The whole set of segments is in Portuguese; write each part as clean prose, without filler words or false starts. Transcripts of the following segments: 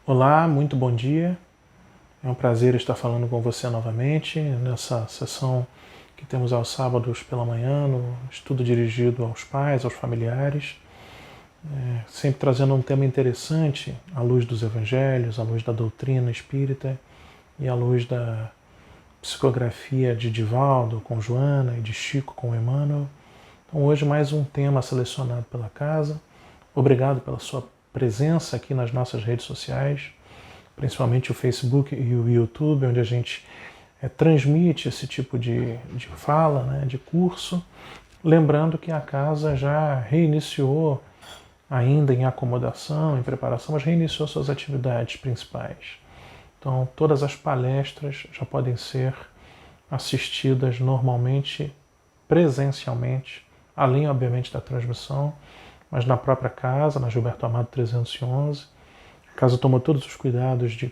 Olá, muito bom dia. É um prazer estar falando com você novamente nessa sessão que temos aos sábados pela manhã, no estudo dirigido aos pais, aos familiares, sempre trazendo um tema interessante à luz dos evangelhos, à luz da doutrina espírita e à luz da psicografia de Divaldo com Joana e de Chico com Emmanuel. Então hoje mais um tema selecionado pela casa. Obrigado pela sua presença aqui nas nossas redes sociais, principalmente o Facebook e o YouTube, onde a gente transmite esse tipo de fala, né, de curso. Lembrando que a casa já reiniciou, ainda em acomodação, em preparação, mas reiniciou suas atividades principais. Então, todas as palestras já podem ser assistidas normalmente, presencialmente, além, obviamente, da transmissão, mas na própria casa, na Gilberto Amado 311. A casa tomou todos os cuidados de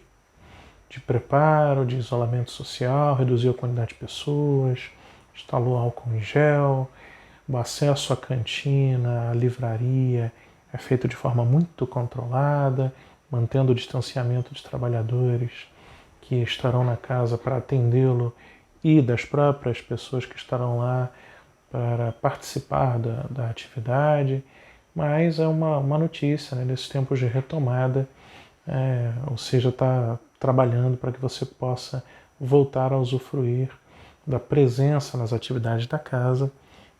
preparo, de isolamento social, reduziu a quantidade de pessoas, instalou álcool em gel, o acesso à cantina, à livraria é feito de forma muito controlada, mantendo o distanciamento dos trabalhadores que estarão na casa para atendê-lo e das próprias pessoas que estarão lá para participar da atividade. Mas é uma notícia, né, nesses tempos de retomada, ou seja, está trabalhando para que você possa voltar a usufruir da presença nas atividades da casa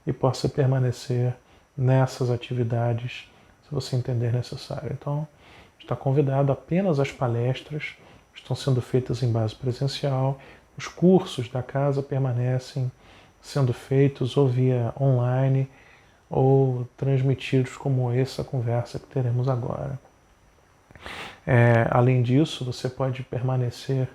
e possa permanecer nessas atividades, se você entender necessário. Então, está convidado. Apenas as palestras estão sendo feitas em base presencial, os cursos da casa permanecem sendo feitos ou via online ou transmitidos como essa conversa que teremos agora. Além disso, você pode permanecer,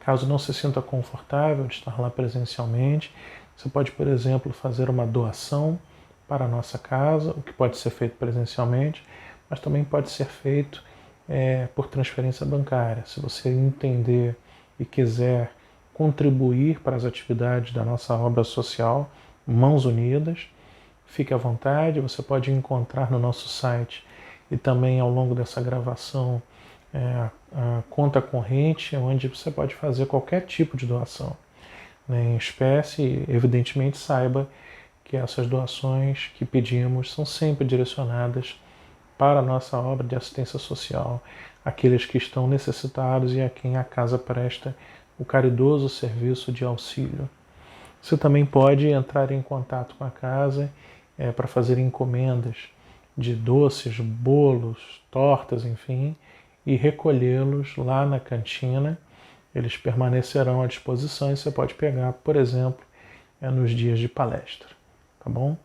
caso não se sinta confortável de estar lá presencialmente, você pode, por exemplo, fazer uma doação para a nossa casa, o que pode ser feito presencialmente, mas também pode ser feito por transferência bancária. Se você entender e quiser contribuir para as atividades da nossa obra social, Mãos Unidas, fique à vontade. Você pode encontrar no nosso site e também ao longo dessa gravação a conta corrente, onde você pode fazer qualquer tipo de doação, né, em espécie. Evidentemente, saiba que essas doações que pedimos são sempre direcionadas para a nossa obra de assistência social, aqueles que estão necessitados e a quem a casa presta o caridoso serviço de auxílio. Você também pode entrar em contato com a casa para fazer encomendas de doces, bolos, tortas, enfim, e recolhê-los lá na cantina. Eles permanecerão à disposição e você pode pegar, por exemplo, nos dias de palestra, tá bom?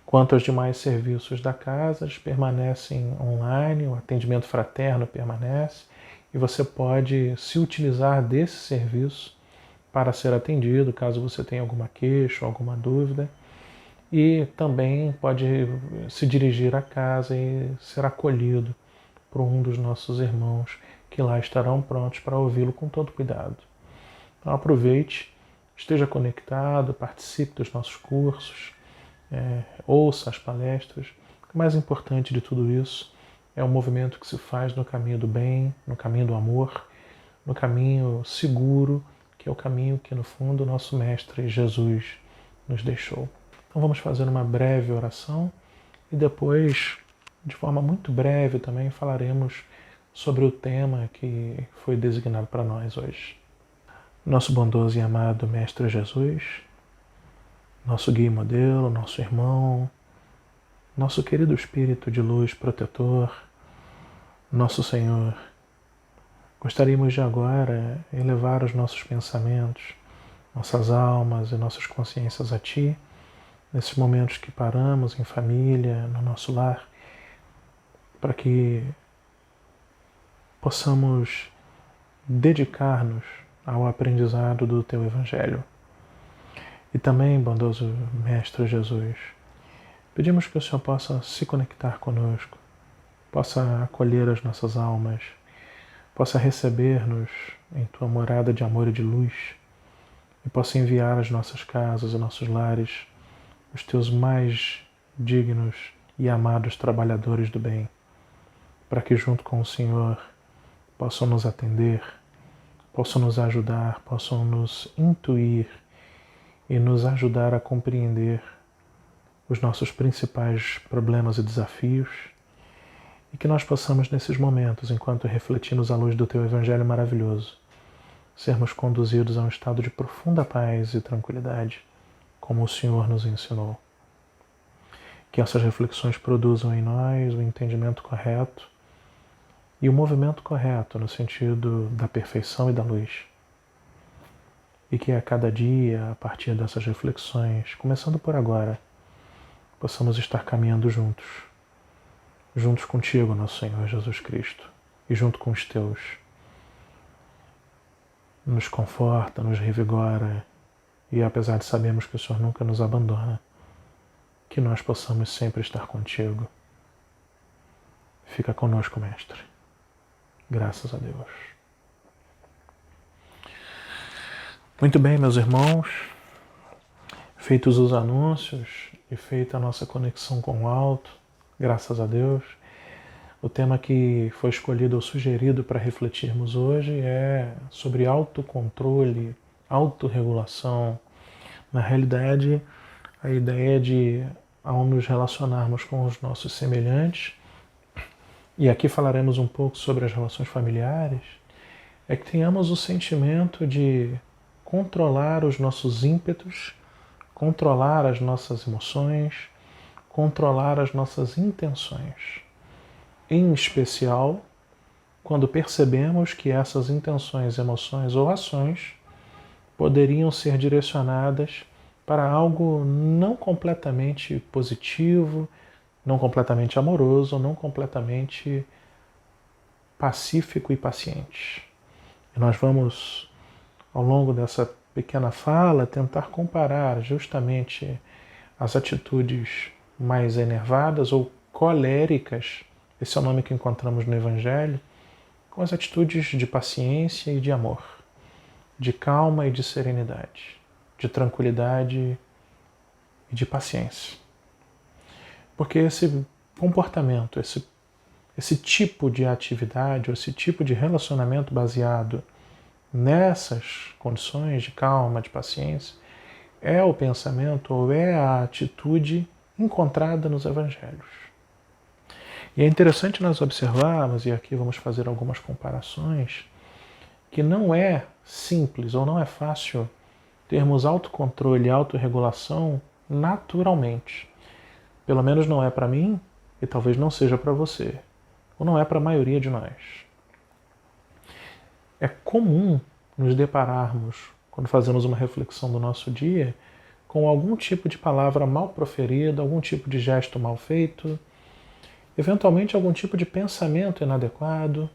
Quanto aos demais serviços da casa, eles permanecem online, o atendimento fraterno permanece e você pode se utilizar desse serviço para ser atendido, caso você tenha alguma queixa, alguma dúvida. E também pode se dirigir à casa e ser acolhido por um dos nossos irmãos que lá estarão prontos para ouvi-lo com todo cuidado. Então aproveite, esteja conectado, participe dos nossos cursos, ouça as palestras. O mais importante de tudo isso é o movimento que se faz no caminho do bem, no caminho do amor, no caminho seguro, que é o caminho que, no fundo, o nosso Mestre Jesus nos deixou. Então vamos fazer uma breve oração e depois, de forma muito breve também, falaremos sobre o tema que foi designado para nós hoje. Nosso bondoso e amado Mestre Jesus, nosso guia e modelo, nosso irmão, nosso querido Espírito de luz protetor, nosso Senhor, gostaríamos de agora elevar os nossos pensamentos, nossas almas e nossas consciências a Ti, nesses momentos que paramos em família, no nosso lar, para que possamos dedicar-nos ao aprendizado do Teu Evangelho. E também, bondoso Mestre Jesus, pedimos que o Senhor possa se conectar conosco, possa acolher as nossas almas, possa receber-nos em Tua morada de amor e de luz, e possa enviar às nossas casas e nossos lares os Teus mais dignos e amados trabalhadores do bem, para que junto com o Senhor possam nos atender, possam nos ajudar, possam nos intuir e nos ajudar a compreender os nossos principais problemas e desafios, e que nós possamos, nesses momentos, enquanto refletimos à luz do Teu Evangelho maravilhoso, sermos conduzidos a um estado de profunda paz e tranquilidade, como o Senhor nos ensinou. Que essas reflexões produzam em nós o entendimento correto e o movimento correto no sentido da perfeição e da luz. E que a cada dia, a partir dessas reflexões, começando por agora, possamos estar caminhando juntos contigo, nosso Senhor Jesus Cristo, e junto com os teus. Nos conforta, nos revigora, e apesar de sabermos que o Senhor nunca nos abandona, que nós possamos sempre estar contigo. Fica conosco, Mestre. Graças a Deus. Muito bem, meus irmãos, feitos os anúncios e feita a nossa conexão com o alto, graças a Deus, o tema que foi escolhido ou sugerido para refletirmos hoje é sobre autocontrole, autorregulação. Na realidade, a ideia de, ao nos relacionarmos com os nossos semelhantes, e aqui falaremos um pouco sobre as relações familiares, é que tenhamos o sentimento de controlar os nossos ímpetos, controlar as nossas emoções, controlar as nossas intenções. Em especial, quando percebemos que essas intenções, emoções ou ações poderiam ser direcionadas para algo não completamente positivo, não completamente amoroso, não completamente pacífico e paciente. E nós vamos, ao longo dessa pequena fala, tentar comparar justamente as atitudes mais enervadas ou coléricas, esse é o nome que encontramos no Evangelho, com as atitudes de paciência e de amor, de calma e de serenidade, de tranquilidade e de paciência. Porque esse comportamento, esse tipo de atividade, ou esse tipo de relacionamento baseado nessas condições de calma, de paciência, é o pensamento ou é a atitude encontrada nos Evangelhos. E é interessante nós observarmos, e aqui vamos fazer algumas comparações, que não é simples ou não é fácil termos autocontrole e autorregulação naturalmente. Pelo menos não é para mim e talvez não seja para você, ou não é para a maioria de nós. É comum nos depararmos, quando fazemos uma reflexão do nosso dia, com algum tipo de palavra mal proferida, algum tipo de gesto mal feito, eventualmente algum tipo de pensamento inadequado,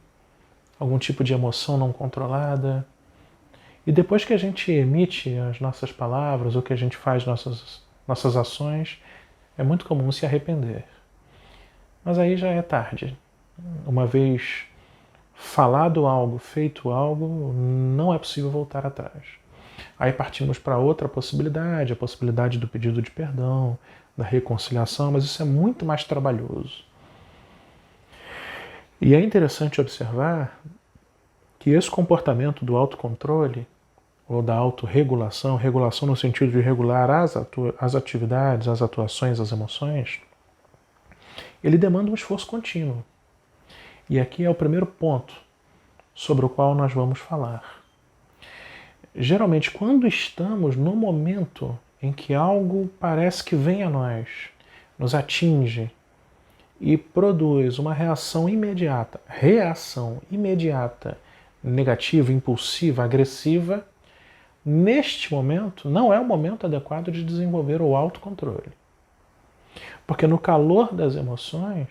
algum tipo de emoção não controlada. E depois que a gente emite as nossas palavras, ou que a gente faz nossas ações, é muito comum se arrepender. Mas aí já é tarde. Uma vez falado algo, feito algo, não é possível voltar atrás. Aí partimos para outra possibilidade, a possibilidade do pedido de perdão, da reconciliação, mas isso é muito mais trabalhoso. E é interessante observar que esse comportamento do autocontrole, ou da autorregulação, regulação no sentido de regular as atividades, as atuações, as emoções, ele demanda um esforço contínuo. E aqui é o primeiro ponto sobre o qual nós vamos falar. Geralmente, quando estamos no momento em que algo parece que vem a nós, nos atinge e produz uma reação imediata, negativa, impulsiva, agressiva, neste momento não é o momento adequado de desenvolver o autocontrole. Porque no calor das emoções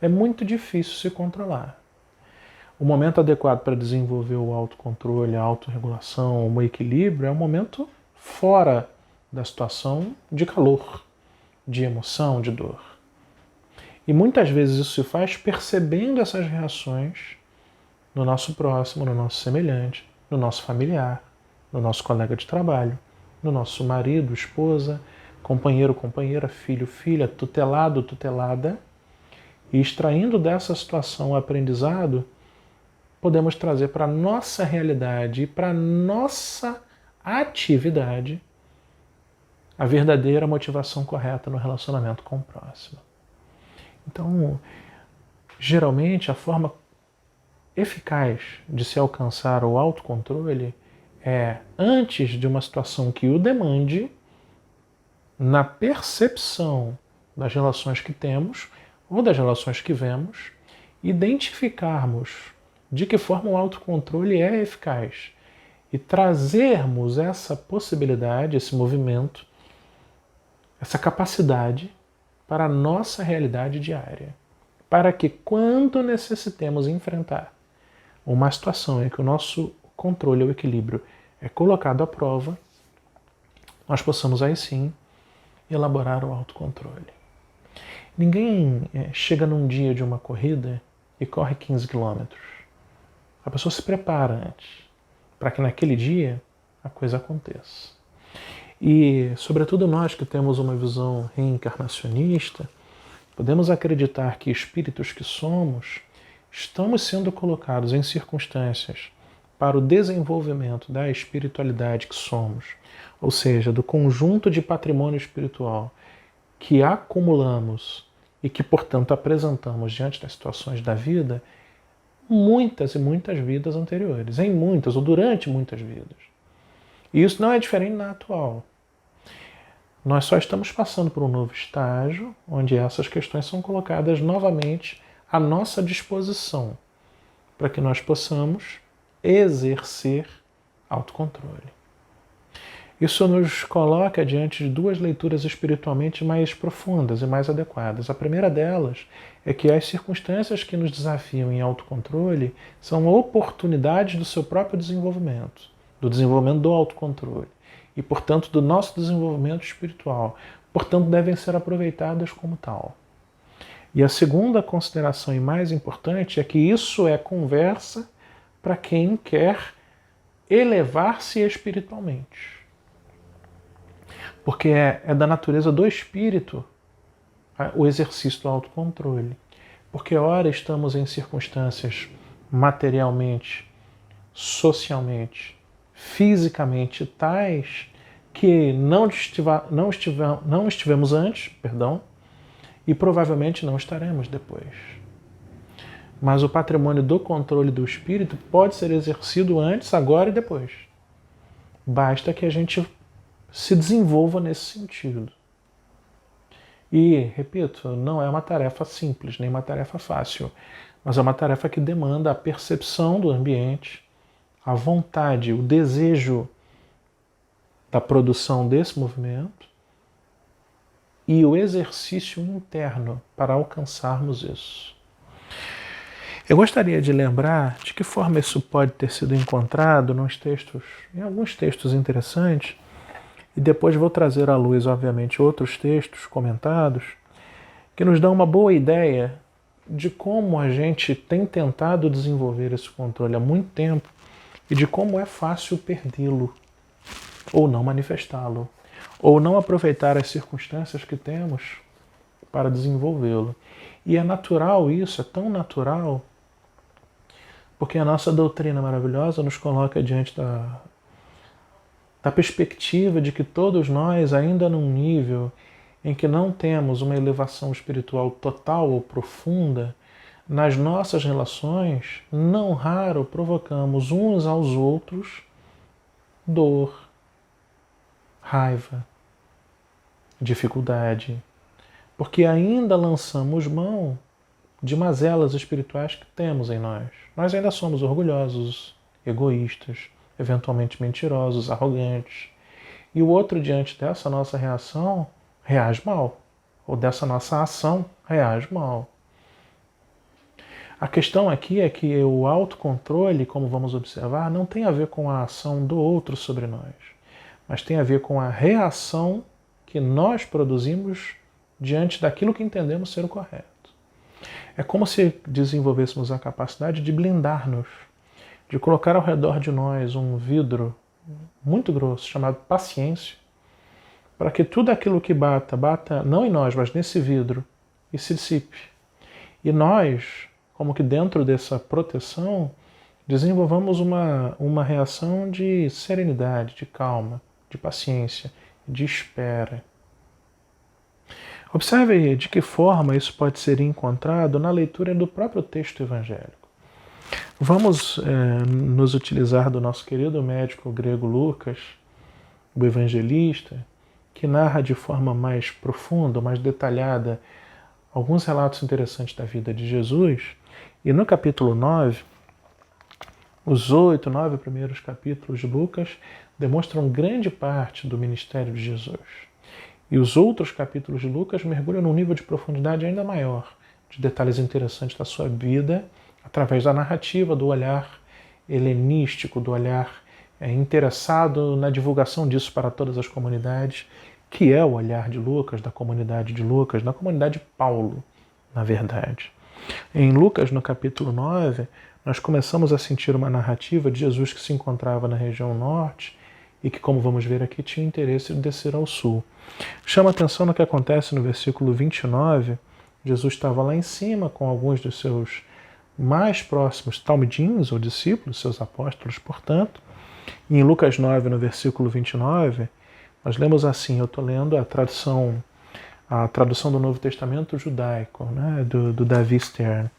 é muito difícil se controlar. O momento adequado para desenvolver o autocontrole, a autorregulação, o equilíbrio é um momento fora da situação de calor, de emoção, de dor. E muitas vezes isso se faz percebendo essas reações no nosso próximo, no nosso semelhante, no nosso familiar, no nosso colega de trabalho, no nosso marido, esposa, companheiro, companheira, filho, filha, tutelado, tutelada, e extraindo dessa situação o aprendizado podemos trazer para a nossa realidade e para a nossa atividade a verdadeira motivação correta no relacionamento com o próximo. Então, geralmente, a forma eficaz de se alcançar o autocontrole é, antes de uma situação que o demande, na percepção das relações que temos ou das relações que vemos, identificarmos de que forma o autocontrole é eficaz e trazermos essa possibilidade, esse movimento, essa capacidade para a nossa realidade diária, para que quando necessitemos enfrentar uma situação em que o nosso controle ou equilíbrio é colocado à prova, nós possamos aí sim elaborar o autocontrole. Ninguém chega num dia de uma corrida e corre 15 quilômetros. A pessoa se prepara antes, para que naquele dia a coisa aconteça. E, sobretudo nós que temos uma visão reencarnacionista, podemos acreditar que espíritos que somos, estamos sendo colocados em circunstâncias para o desenvolvimento da espiritualidade que somos, ou seja, do conjunto de patrimônio espiritual que acumulamos e que, portanto, apresentamos diante das situações da vida, muitas e muitas vidas anteriores, em muitas ou durante muitas vidas. E isso não é diferente na atual. Nós só estamos passando por um novo estágio, onde essas questões são colocadas novamente à nossa disposição, para que nós possamos exercer autocontrole. Isso nos coloca diante de duas leituras espiritualmente mais profundas e mais adequadas. A primeira delas é que as circunstâncias que nos desafiam em autocontrole são oportunidades do seu próprio desenvolvimento, do desenvolvimento do autocontrole e, portanto, do nosso desenvolvimento espiritual. Portanto, devem ser aproveitadas como tal. E a segunda consideração e mais importante é que isso é conversa para quem quer elevar-se espiritualmente. Porque é da natureza do espírito o exercício do autocontrole. Porque, ora, estamos em circunstâncias materialmente, socialmente, fisicamente tais que não estivemos antes, e provavelmente não estaremos depois. Mas o patrimônio do controle do espírito pode ser exercido antes, agora e depois. Basta que a gente se desenvolva nesse sentido. E, repito, não é uma tarefa simples, nem uma tarefa fácil, mas é uma tarefa que demanda a percepção do ambiente, a vontade, o desejo da produção desse movimento e o exercício interno para alcançarmos isso. Eu gostaria de lembrar de que forma isso pode ter sido encontrado em alguns textos interessantes, e depois vou trazer à luz, obviamente, outros textos comentados que nos dão uma boa ideia de como a gente tem tentado desenvolver esse controle há muito tempo e de como é fácil perdê-lo, ou não manifestá-lo, ou não aproveitar as circunstâncias que temos para desenvolvê-lo. E é natural isso, é tão natural, porque a nossa doutrina maravilhosa nos coloca diante da perspectiva de que todos nós, ainda num nível em que não temos uma elevação espiritual total ou profunda, nas nossas relações, não raro provocamos uns aos outros dor, raiva, dificuldade, porque ainda lançamos mão de mazelas espirituais que temos em nós. Nós ainda somos orgulhosos, egoístas, eventualmente mentirosos, arrogantes. E o outro, diante dessa nossa reação, reage mal. Ou dessa nossa ação, reage mal. A questão aqui é que o autocontrole, como vamos observar, não tem a ver com a ação do outro sobre nós, mas tem a ver com a reação que nós produzimos diante daquilo que entendemos ser o correto. É como se desenvolvêssemos a capacidade de blindar-nos, de colocar ao redor de nós um vidro muito grosso, chamado paciência, para que tudo aquilo que bata não em nós, mas nesse vidro, e se dissipe. E nós, como que dentro dessa proteção, desenvolvamos uma reação de serenidade, de calma, de paciência, de espera. Observe de que forma isso pode ser encontrado na leitura do próprio texto evangélico. Vamos nos utilizar do nosso querido médico grego Lucas, o evangelista, que narra de forma mais profunda, mais detalhada, alguns relatos interessantes da vida de Jesus. E no capítulo 9, os 8, 9 primeiros capítulos de Lucas demonstram grande parte do ministério de Jesus. E os outros capítulos de Lucas mergulham num nível de profundidade ainda maior, de detalhes interessantes da sua vida, através da narrativa, do olhar helenístico, do olhar interessado na divulgação disso para todas as comunidades, que é o olhar de Lucas, da comunidade de Lucas, da comunidade de Paulo, na verdade. Em Lucas, no capítulo 9, nós começamos a sentir uma narrativa de Jesus que se encontrava na região norte e que, como vamos ver aqui, tinha interesse em descer ao sul. Chama a atenção no que acontece no versículo 29. Jesus estava lá em cima com alguns dos seus mais próximos talmidinhos ou discípulos, seus apóstolos, portanto. E em Lucas 9, no versículo 29, nós lemos assim, eu estou lendo a tradução do Novo Testamento judaico, né, do Davi Stern,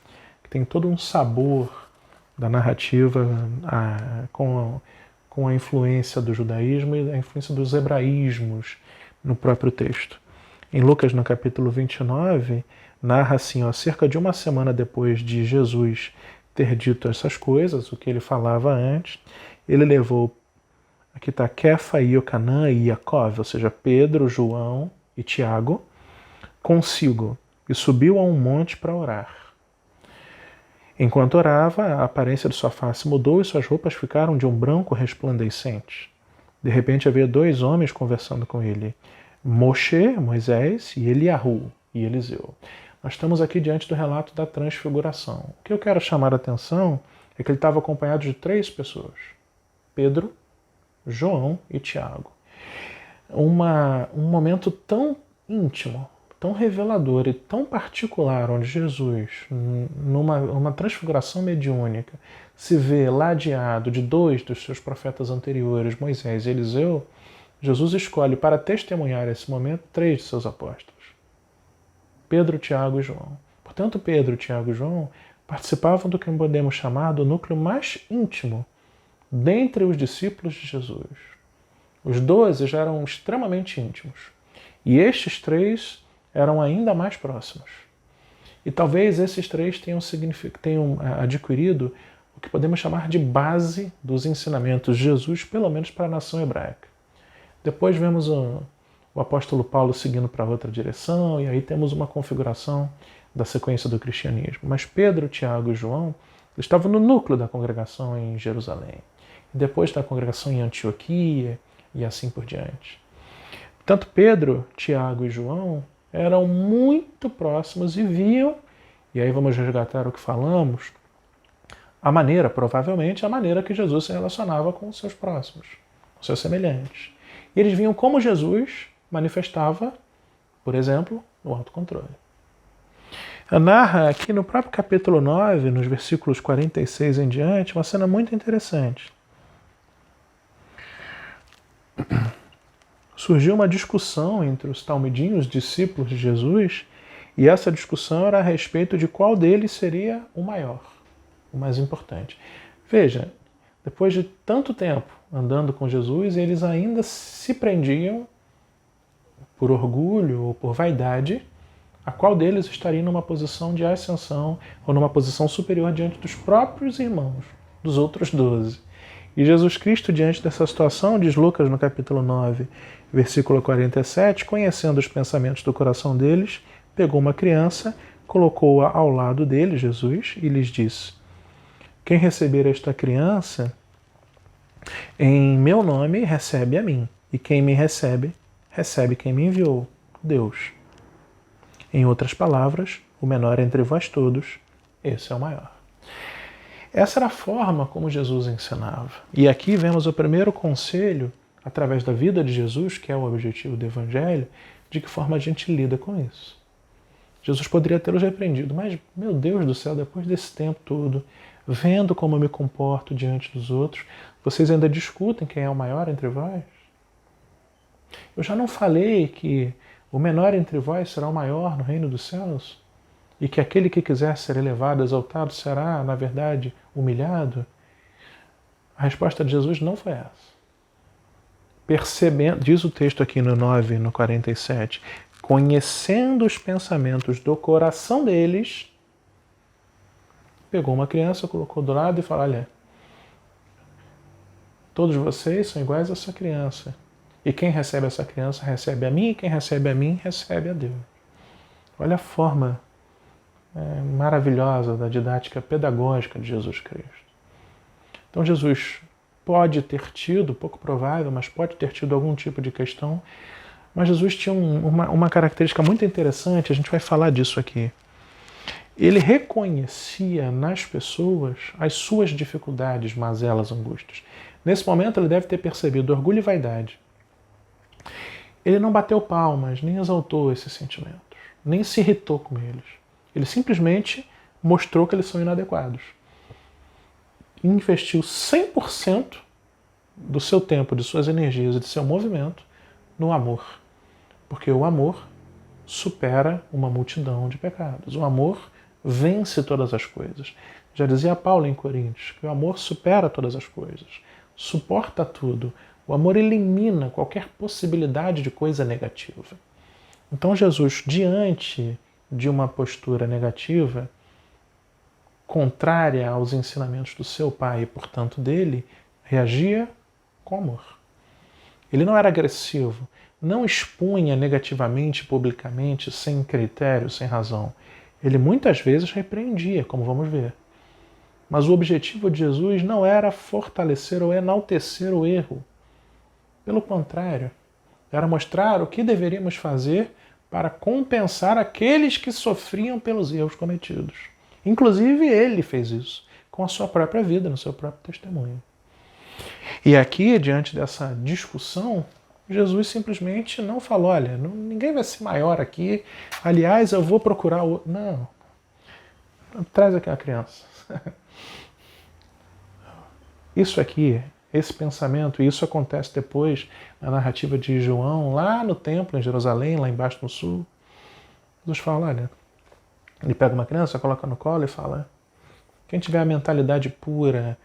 que tem todo um sabor da narrativa com a influência do judaísmo e a influência dos hebraísmos no próprio texto. Em Lucas, no capítulo 29, narra assim, cerca de uma semana depois de Jesus ter dito essas coisas, o que ele falava antes, ele levou, aqui está Kefa, Iocanã e Iacov, ou seja, Pedro, João e Tiago, consigo, e subiu a um monte para orar. Enquanto orava, a aparência de sua face mudou e suas roupas ficaram de um branco resplandecente. De repente havia 2 homens conversando com ele, Moshe, Moisés, e Eliahu, e Eliseu. Nós estamos aqui diante do relato da transfiguração. O que eu quero chamar a atenção é que ele estava acompanhado de 3 pessoas, Pedro, João e Tiago. Um momento tão íntimo, tão revelador e tão particular, onde Jesus, numa transfiguração mediúnica, se vê ladeado de 2 dos seus profetas anteriores, Moisés e Eliseu, Jesus escolhe para testemunhar esse momento 3 de seus apóstolos, Pedro, Tiago e João. Portanto, Pedro, Tiago e João participavam do que podemos chamar do núcleo mais íntimo dentre os discípulos de Jesus. Os 12 já eram extremamente íntimos. E estes 3 eram ainda mais próximos. E talvez esses 3 tenham adquirido o que podemos chamar de base dos ensinamentos de Jesus, pelo menos para a nação hebraica. Depois vemos o apóstolo Paulo seguindo para outra direção, e aí temos uma configuração da sequência do cristianismo. Mas Pedro, Tiago e João estavam no núcleo da congregação em Jerusalém. E depois da congregação em Antioquia, e assim por diante. Tanto Pedro, Tiago e João eram muito próximos e viam, e aí vamos resgatar o que falamos, provavelmente a maneira que Jesus se relacionava com os seus próximos, com seus semelhantes. E eles viam como Jesus manifestava, por exemplo, o autocontrole. Narra aqui no próprio capítulo 9, nos versículos 46 em diante, uma cena muito interessante. Surgiu uma discussão entre os talmidinhos, discípulos de Jesus, e essa discussão era a respeito de qual deles seria o maior, o mais importante. Veja, depois de tanto tempo andando com Jesus, eles ainda se prendiam, por orgulho ou por vaidade, a qual deles estaria numa posição de ascensão ou numa posição superior diante dos próprios irmãos, dos outros 12. E Jesus Cristo, diante dessa situação, diz Lucas no capítulo 9, versículo 47, conhecendo os pensamentos do coração deles, pegou uma criança, colocou-a ao lado dele, Jesus, e lhes disse: quem receber esta criança em meu nome, recebe a mim, e quem me recebe, recebe quem me enviou, Deus. Em outras palavras, o menor entre vós todos, esse é o maior. Essa era a forma como Jesus ensinava. E aqui vemos o primeiro conselho, através da vida de Jesus, que é o objetivo do Evangelho, de que forma a gente lida com isso. Jesus poderia tê-los repreendido, mas, meu Deus do céu, depois desse tempo todo, vendo como eu me comporto diante dos outros, vocês ainda discutem quem é o maior entre vós? Eu já não falei que o menor entre vós será o maior no reino dos céus? E que aquele que quiser ser elevado, exaltado, será, na verdade, humilhado? A resposta de Jesus não foi essa. Percebendo, diz o texto aqui no 9, no 47, conhecendo os pensamentos do coração deles, pegou uma criança, colocou do lado e falou: olha, todos vocês são iguais a essa criança. E quem recebe essa criança recebe a mim, e quem recebe a mim recebe a Deus. Olha a forma maravilhosa da didática pedagógica de Jesus Cristo. Então Jesus pode ter tido, pouco provável, mas pode ter tido algum tipo de questão, mas Jesus tinha uma característica muito interessante, a gente vai falar disso aqui. Ele reconhecia nas pessoas as suas dificuldades, mazelas, angústias. Nesse momento ele deve ter percebido orgulho e vaidade. Ele não bateu palmas, nem exaltou esses sentimentos, nem se irritou com eles. Ele simplesmente mostrou que eles são inadequados. Investiu 100% do seu tempo, de suas energias e de seu movimento no amor. Porque o amor supera uma multidão de pecados. O amor vence todas as coisas. Já dizia Paulo em Coríntios que o amor supera todas as coisas, suporta tudo. O amor elimina qualquer possibilidade de coisa negativa. Então Jesus, diante de uma postura negativa, contrária aos ensinamentos do seu pai e, portanto, dele, reagia com amor. Ele não era agressivo, não expunha negativamente, publicamente, sem critério, sem razão. Ele muitas vezes repreendia, como vamos ver. Mas o objetivo de Jesus não era fortalecer ou enaltecer o erro. Pelo contrário, era mostrar o que deveríamos fazer para compensar aqueles que sofriam pelos erros cometidos. Inclusive ele fez isso com a sua própria vida, no seu próprio testemunho. E aqui, diante dessa discussão, Jesus simplesmente não falou: olha, ninguém vai ser maior aqui, aliás, eu vou procurar o... Não. Traz aqui a criança. Isso aqui, esse pensamento, e isso acontece depois na narrativa de João, lá no templo, em Jerusalém, lá embaixo no sul. Jesus fala: olha, ele pega uma criança, coloca no colo e fala: quem tiver a mentalidade pura,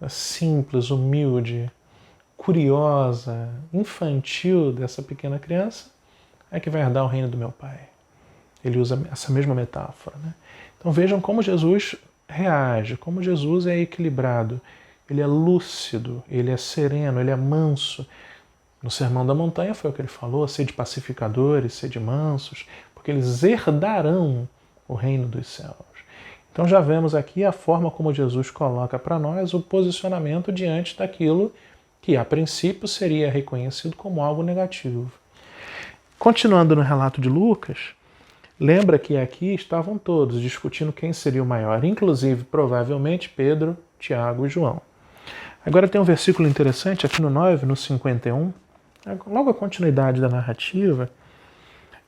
simples, humilde, curiosa, infantil dessa pequena criança, é que vai herdar o reino do meu Pai. Ele usa essa mesma metáfora, né? Então vejam como Jesus reage, como Jesus é equilibrado. Ele é lúcido, ele é sereno, ele é manso. No Sermão da Montanha foi o que ele falou: sede pacificadores, sede mansos, porque eles herdarão o reino dos céus. Então já vemos aqui a forma como Jesus coloca para nós o posicionamento diante daquilo que a princípio seria reconhecido como algo negativo. Continuando no relato de Lucas, lembra que aqui estavam todos discutindo quem seria o maior, inclusive provavelmente Pedro, Tiago e João. Agora tem um versículo interessante aqui no 9, no 51, logo a continuidade da narrativa.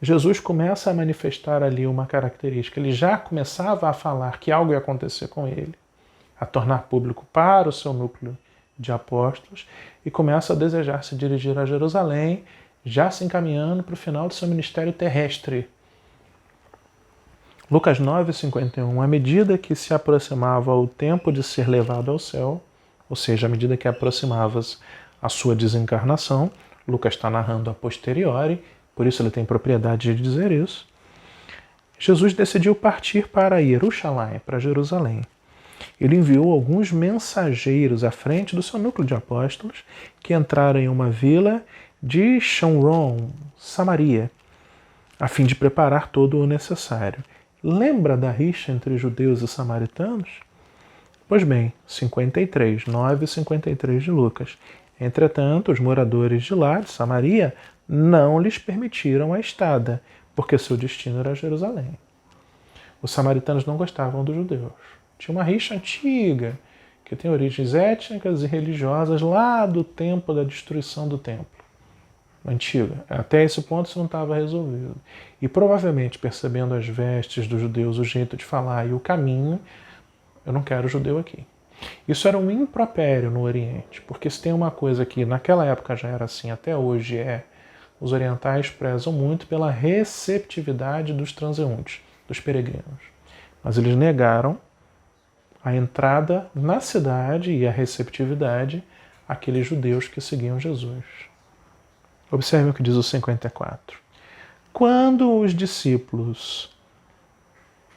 Jesus começa a manifestar ali uma característica. Ele já começava a falar que algo ia acontecer com ele, a tornar público para o seu núcleo de apóstolos, e começa a desejar se dirigir a Jerusalém, já se encaminhando para o final do seu ministério terrestre. Lucas 9, 51. À medida que se aproximava o tempo de ser levado ao céu, ou seja, à medida que aproximava-se a sua desencarnação, Lucas está narrando a posteriori, por isso ele tem propriedade de dizer isso, Jesus decidiu partir para Jerusalém, para Jerusalém. Ele enviou alguns mensageiros à frente do seu núcleo de apóstolos, que entraram em uma vila de Shomron, Samaria, a fim de preparar todo o necessário. Lembra da rixa entre judeus e samaritanos? Pois bem, 53, 9 e 53 de Lucas. Entretanto, os moradores de lá, de Samaria, não lhes permitiram a estada, porque seu destino era Jerusalém. Os samaritanos não gostavam dos judeus. Tinha uma rixa antiga, que tem origens étnicas e religiosas lá do tempo da destruição do templo. Antiga. Até esse ponto isso não estava resolvido. E provavelmente, percebendo as vestes dos judeus, o jeito de falar e o caminho, Eu não quero judeu aqui. Isso era um impropério no Oriente, porque se tem uma coisa que naquela época já era assim, até hoje os orientais prezam muito pela receptividade dos transeuntes, dos peregrinos. Mas eles negaram a entrada na cidade e a receptividade àqueles judeus que seguiam Jesus. Observe o que diz o 54. Quando os discípulos,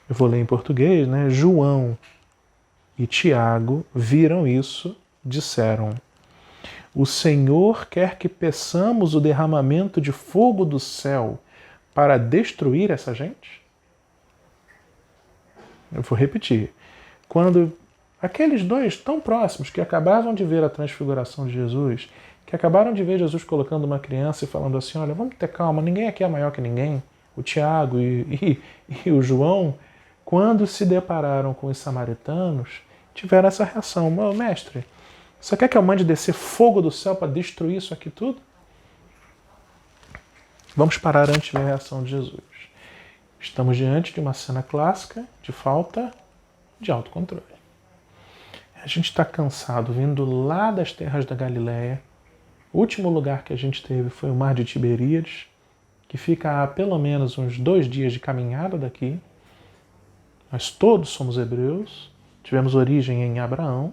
eu vou ler em português, né? João e Tiago viram isso, disseram: o Senhor quer que peçamos o derramamento de fogo do céu para destruir essa gente? Eu vou repetir. Quando aqueles dois tão próximos que acabavam de ver a transfiguração de Jesus, que acabaram de ver Jesus colocando uma criança e falando assim, olha, vamos ter calma, ninguém aqui é maior que ninguém, o Tiago e o João, quando se depararam com os samaritanos, tiveram essa reação. Meu mestre, você quer que eu mande descer fogo do céu para destruir isso aqui tudo? Vamos parar antes da reação de Jesus. Estamos diante de uma cena clássica de falta de autocontrole. A gente está cansado, vindo lá das terras da Galileia. O último lugar que a gente teve foi o Mar de Tiberíades, que fica a pelo menos uns 2 dias de caminhada daqui. Nós todos somos hebreus, tivemos origem em Abraão,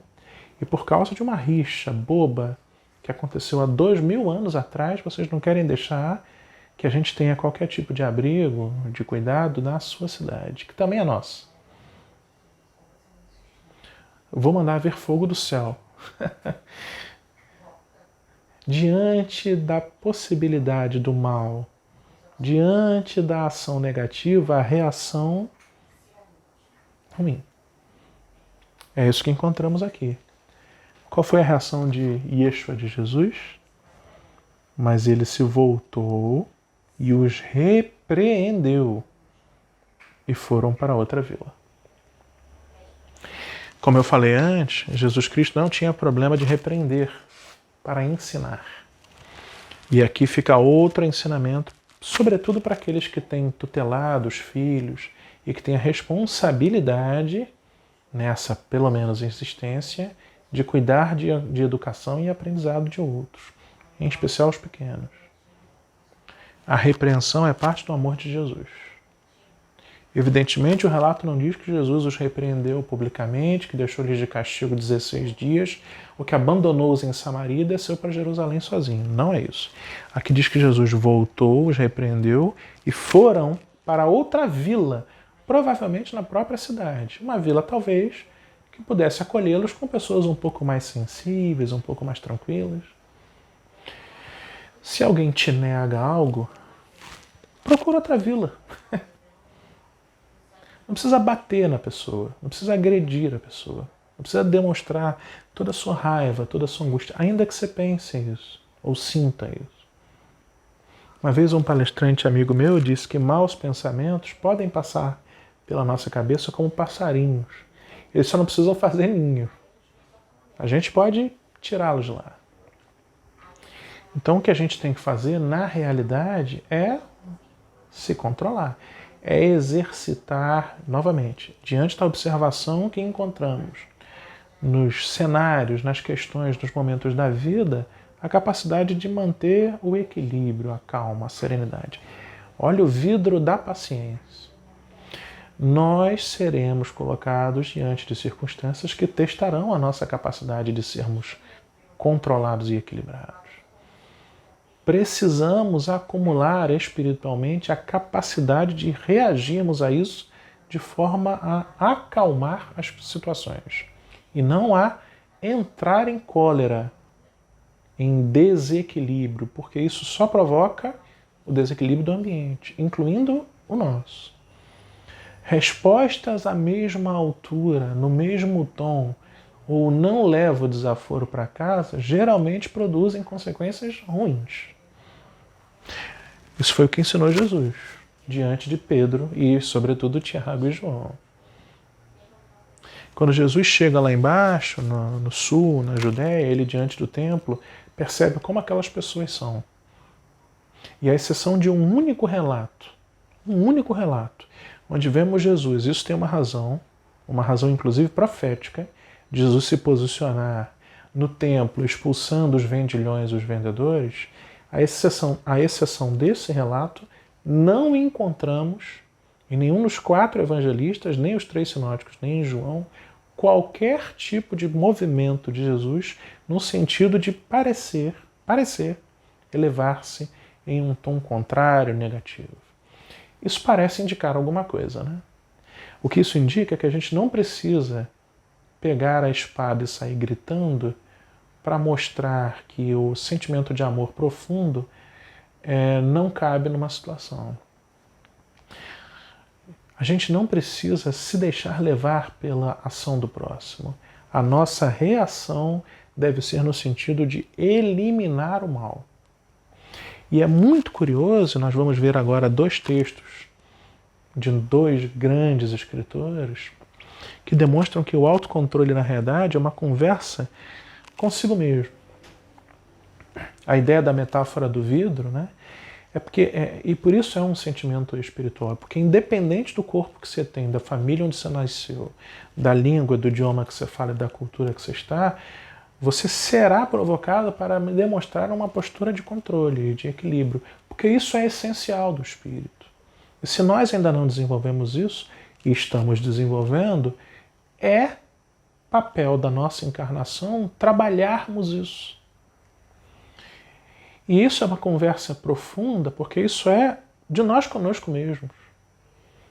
e por causa de uma rixa boba que aconteceu há 2000 anos atrás, vocês não querem deixar que a gente tenha qualquer tipo de abrigo, de cuidado na sua cidade, que também é nossa. Eu vou mandar ver fogo do céu. Diante da possibilidade do mal, diante da ação negativa, a reação ruim. É isso que encontramos aqui. Qual foi a reação de Yeshua, de Jesus? Mas ele se voltou e os repreendeu e foram para outra vila. Como eu falei antes, Jesus Cristo não tinha problema de repreender para ensinar. E aqui fica outro ensinamento, sobretudo para aqueles que têm tutelado os filhos e que têm a responsabilidade, nessa pelo menos insistência, de cuidar de educação e aprendizado de outros, em especial os pequenos. A repreensão é parte do amor de Jesus. Evidentemente, o relato não diz que Jesus os repreendeu publicamente, que deixou-lhes de castigo 16 dias, ou que abandonou-os em Samaria e desceu para Jerusalém sozinho. Não é isso. Aqui diz que Jesus voltou, os repreendeu e foram para outra vila, provavelmente na própria cidade. Uma vila, talvez, que pudesse acolhê-los com pessoas um pouco mais sensíveis, um pouco mais tranquilas. Se alguém te nega algo, procura outra vila. Não precisa bater na pessoa, não precisa agredir a pessoa, não precisa demonstrar toda a sua raiva, toda a sua angústia, ainda que você pense isso, ou sinta isso. Uma vez um palestrante amigo meu disse que maus pensamentos podem passar pela nossa cabeça como passarinhos. Eles só não precisam fazer ninho. A gente pode tirá-los de lá. Então o que a gente tem que fazer, na realidade, é se controlar. É exercitar, novamente, diante da observação que encontramos nos cenários, nas questões, nos momentos da vida, a capacidade de manter o equilíbrio, a calma, a serenidade. Olha o vidro da paciência. Nós seremos colocados diante de circunstâncias que testarão a nossa capacidade de sermos controlados e equilibrados. Precisamos acumular espiritualmente a capacidade de reagirmos a isso de forma a acalmar as situações e não a entrar em cólera, em desequilíbrio, porque isso só provoca o desequilíbrio do ambiente, incluindo o nosso. Respostas à mesma altura, no mesmo tom, ou não leva o desaforo para casa, geralmente produzem consequências ruins. Isso foi o que ensinou Jesus diante de Pedro e, sobretudo, Tiago e João. Quando Jesus chega lá embaixo, no sul, na Judéia, ele diante do templo, percebe como aquelas pessoas são. E à exceção de um único relato, onde vemos Jesus, isso tem uma razão, uma razão inclusive profética, de Jesus se posicionar no templo expulsando os vendilhões e os vendedores, à exceção desse relato, não encontramos em nenhum dos 4 evangelistas, nem os 3 sinóticos, nem em João, qualquer tipo de movimento de Jesus no sentido de parecer, elevar-se em um tom contrário, negativo. Isso parece indicar alguma coisa, né? O que isso indica é que a gente não precisa pegar a espada e sair gritando para mostrar que o sentimento de amor profundo não cabe numa situação. A gente não precisa se deixar levar pela ação do próximo. A nossa reação deve ser no sentido de eliminar o mal. E é muito curioso, nós vamos ver agora 2 textos de 2 grandes escritores que demonstram que o autocontrole, na realidade, é uma conversa consigo mesmo. A ideia da metáfora do vidro, né? E por isso é um sentimento espiritual, porque independente do corpo que você tem, da família onde você nasceu, da língua, do idioma que você fala e da cultura que você está, você será provocado para demonstrar uma postura de controle, de equilíbrio, porque isso é essencial do espírito. E se nós ainda não desenvolvemos isso, e estamos desenvolvendo, é papel da nossa encarnação trabalharmos isso. E isso é uma conversa profunda, porque isso é de nós conosco mesmos.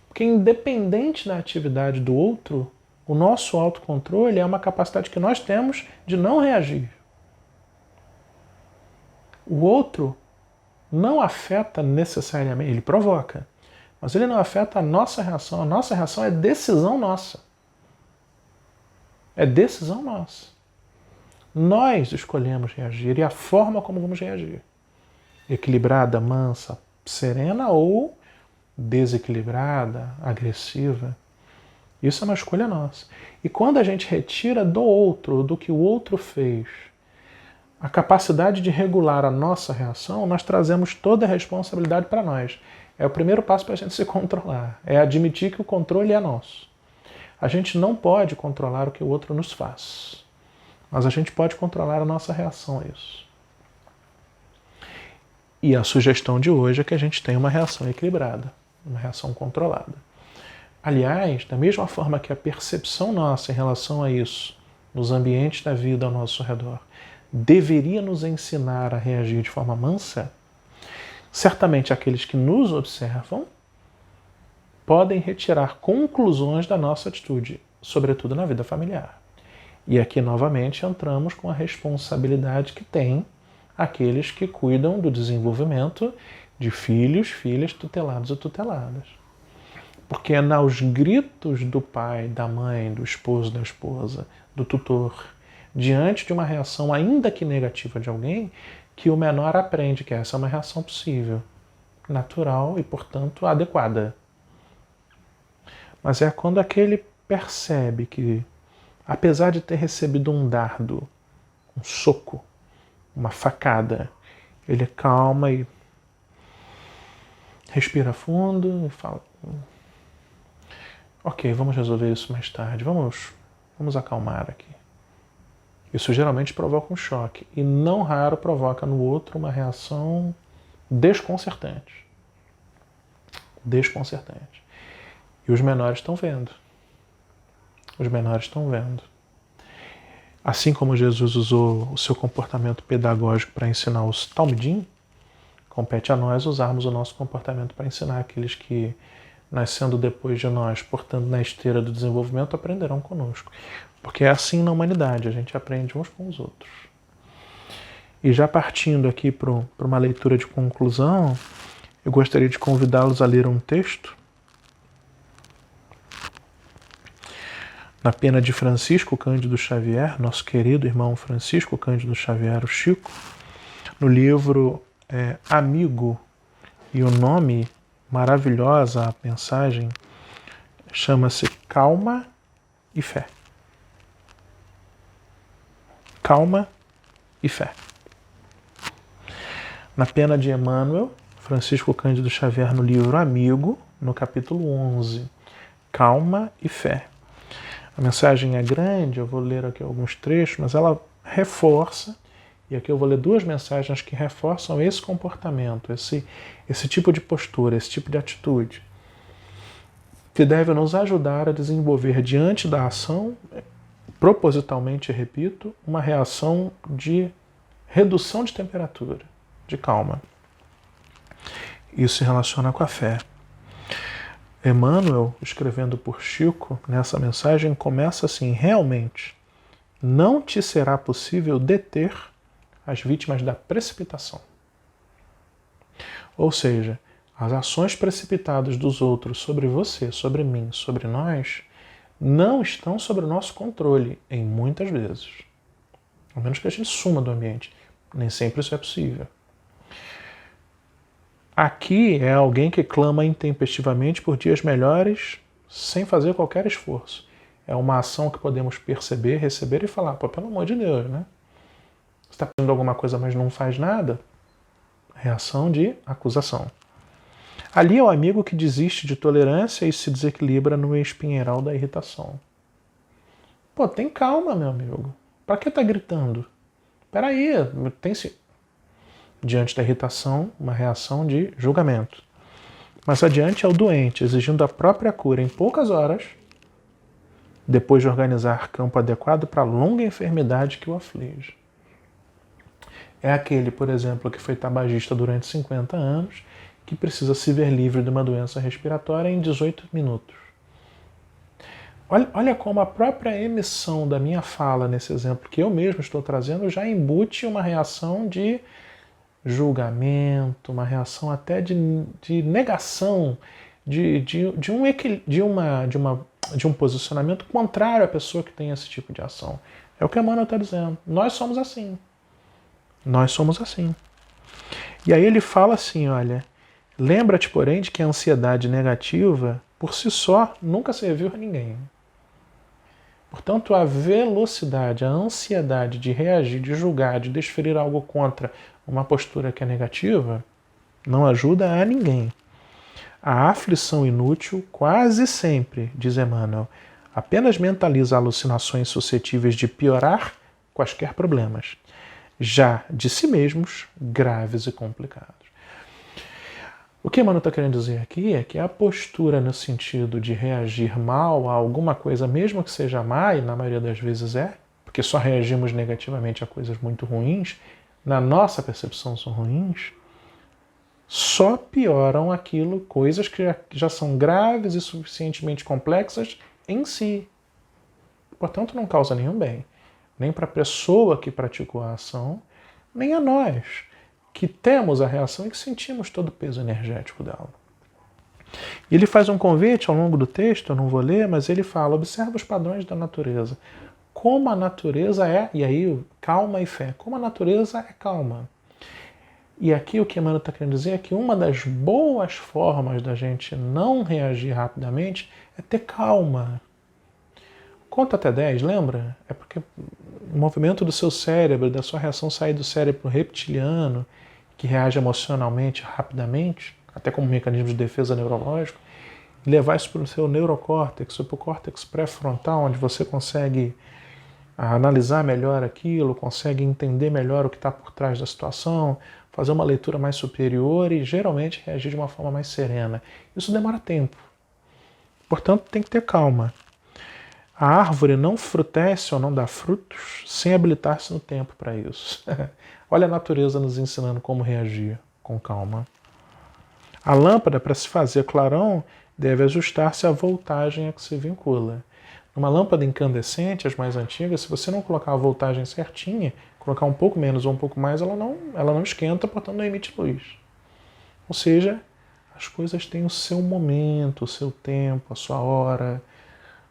Porque independente da atividade do outro, o nosso autocontrole é uma capacidade que nós temos de não reagir. O outro não afeta necessariamente, ele provoca, mas ele não afeta a nossa reação. A nossa reação é decisão nossa. É decisão nossa. Nós escolhemos reagir e a forma como vamos reagir. Equilibrada, mansa, serena ou desequilibrada, agressiva. Isso é uma escolha nossa. E quando a gente retira do outro, do que o outro fez, a capacidade de regular a nossa reação, nós trazemos toda a responsabilidade para nós. É o primeiro passo para a gente se controlar. É admitir que o controle é nosso. A gente não pode controlar o que o outro nos faz. Mas a gente pode controlar a nossa reação a isso. E a sugestão de hoje é que a gente tenha uma reação equilibrada, uma reação controlada. Aliás, da mesma forma que a percepção nossa em relação a isso, nos ambientes da vida ao nosso redor, deveria nos ensinar a reagir de forma mansa, certamente aqueles que nos observam podem retirar conclusões da nossa atitude, sobretudo na vida familiar. E aqui, novamente, entramos com a responsabilidade que tem aqueles que cuidam do desenvolvimento de filhos, filhas tutelados e tuteladas. Porque é nos gritos do pai, da mãe, do esposo, da esposa, do tutor, diante de uma reação ainda que negativa de alguém, que o menor aprende que essa é uma reação possível, natural e, portanto, adequada. Mas é quando aquele percebe que, apesar de ter recebido um dardo, um soco, uma facada, ele calma e respira fundo e fala: ok, vamos resolver isso mais tarde, vamos acalmar aqui. Isso geralmente provoca um choque e não raro provoca no outro uma reação desconcertante. Desconcertante. E os menores estão vendo. Os menores estão vendo. Assim como Jesus usou o seu comportamento pedagógico para ensinar os talmidim, compete a nós usarmos o nosso comportamento para ensinar aqueles que, nascendo depois de nós, portanto na esteira do desenvolvimento, aprenderão conosco. Porque é assim na humanidade, a gente aprende uns com os outros. E já partindo aqui para uma leitura de conclusão, eu gostaria de convidá-los a ler um texto na pena de Francisco Cândido Xavier, nosso querido irmão Francisco Cândido Xavier, o Chico, no livro Amigo, e o nome, maravilhosa a mensagem, chama-se Calma e Fé. Calma e Fé. Na pena de Emmanuel, Francisco Cândido Xavier, no livro Amigo, no capítulo 11, Calma e Fé. A mensagem é grande, eu vou ler aqui alguns trechos, mas ela reforça, e aqui eu vou ler duas mensagens que reforçam esse comportamento, esse tipo de postura, esse tipo de atitude, que deve nos ajudar a desenvolver diante da ação, propositalmente, repito, uma reação de redução de temperatura, de calma. Isso se relaciona com a fé. Emmanuel, escrevendo por Chico, nessa mensagem, começa assim: realmente, não te será possível deter as vítimas da precipitação. Ou seja, as ações precipitadas dos outros sobre você, sobre mim, sobre nós, não estão sob o nosso controle, em muitas vezes. A menos que a gente suma do ambiente. Nem sempre isso é possível. Aqui é alguém que clama intempestivamente por dias melhores sem fazer qualquer esforço. É uma ação que podemos perceber, receber e falar: pô, pelo amor de Deus, né? Você está pedindo alguma coisa, mas não faz nada? Reação de acusação. Ali é o amigo que desiste de tolerância e se desequilibra no espinheiral da irritação. Pô, tem calma, meu amigo. Pra que tá gritando? Peraí, tem-se... Diante da irritação, uma reação de julgamento. Mais adiante é o doente, exigindo a própria cura em poucas horas, depois de organizar campo adequado para a longa enfermidade que o aflige. É aquele, por exemplo, que foi tabagista durante 50 anos, que precisa se ver livre de uma doença respiratória em 18 minutos. Olha como a própria emissão da minha fala nesse exemplo que eu mesmo estou trazendo já embute uma reação de julgamento, uma reação até de negação, de um posicionamento contrário à pessoa que tem esse tipo de ação. É o que Emmanuel está dizendo. Nós somos assim. Nós somos assim. E aí ele fala assim, olha, lembra-te, porém, de que a ansiedade negativa, por si só, nunca serviu a ninguém. Portanto, a velocidade, a ansiedade de reagir, de julgar, de desferir algo contra uma postura que é negativa, não ajuda a ninguém. A aflição inútil quase sempre, diz Emmanuel, apenas mentaliza alucinações suscetíveis de piorar quaisquer problemas, já de si mesmos graves e complicados. O que Emmanuel está querendo dizer aqui é que a postura no sentido de reagir mal a alguma coisa, mesmo que seja má, e na maioria das vezes é, porque só reagimos negativamente a coisas muito ruins, na nossa percepção são ruins, só pioram aquilo, coisas que já são graves e suficientemente complexas em si. Portanto, não causa nenhum bem, nem para a pessoa que praticou a ação, nem a nós, que temos a reação e que sentimos todo o peso energético dela. Ele faz um convite ao longo do texto, eu não vou ler, mas ele fala: observa os padrões da natureza. Como a natureza é, e aí calma e fé, como a natureza é calma. E aqui o que Emmanuel está querendo dizer é que uma das boas formas da gente não reagir rapidamente é ter calma. Conta até 10, lembra? É porque o movimento do seu cérebro, da sua reação sair do cérebro reptiliano, que reage emocionalmente rapidamente, até como mecanismo de defesa neurológico, e levar isso para o seu neurocórtex, para o córtex pré-frontal, onde você consegue analisar melhor aquilo, consegue entender melhor o que está por trás da situação, fazer uma leitura mais superior e geralmente reagir de uma forma mais serena. Isso demora tempo. Portanto, tem que ter calma. A árvore não frutesce ou não dá frutos sem habilitar-se no tempo para isso. Olha a natureza nos ensinando como reagir com calma. A lâmpada, para se fazer clarão, deve ajustar-se à voltagem a que se vincula. Numa lâmpada incandescente, as mais antigas, se você não colocar a voltagem certinha, colocar um pouco menos ou um pouco mais, ela não esquenta, portanto não emite luz. Ou seja, as coisas têm o seu momento, o seu tempo, a sua hora,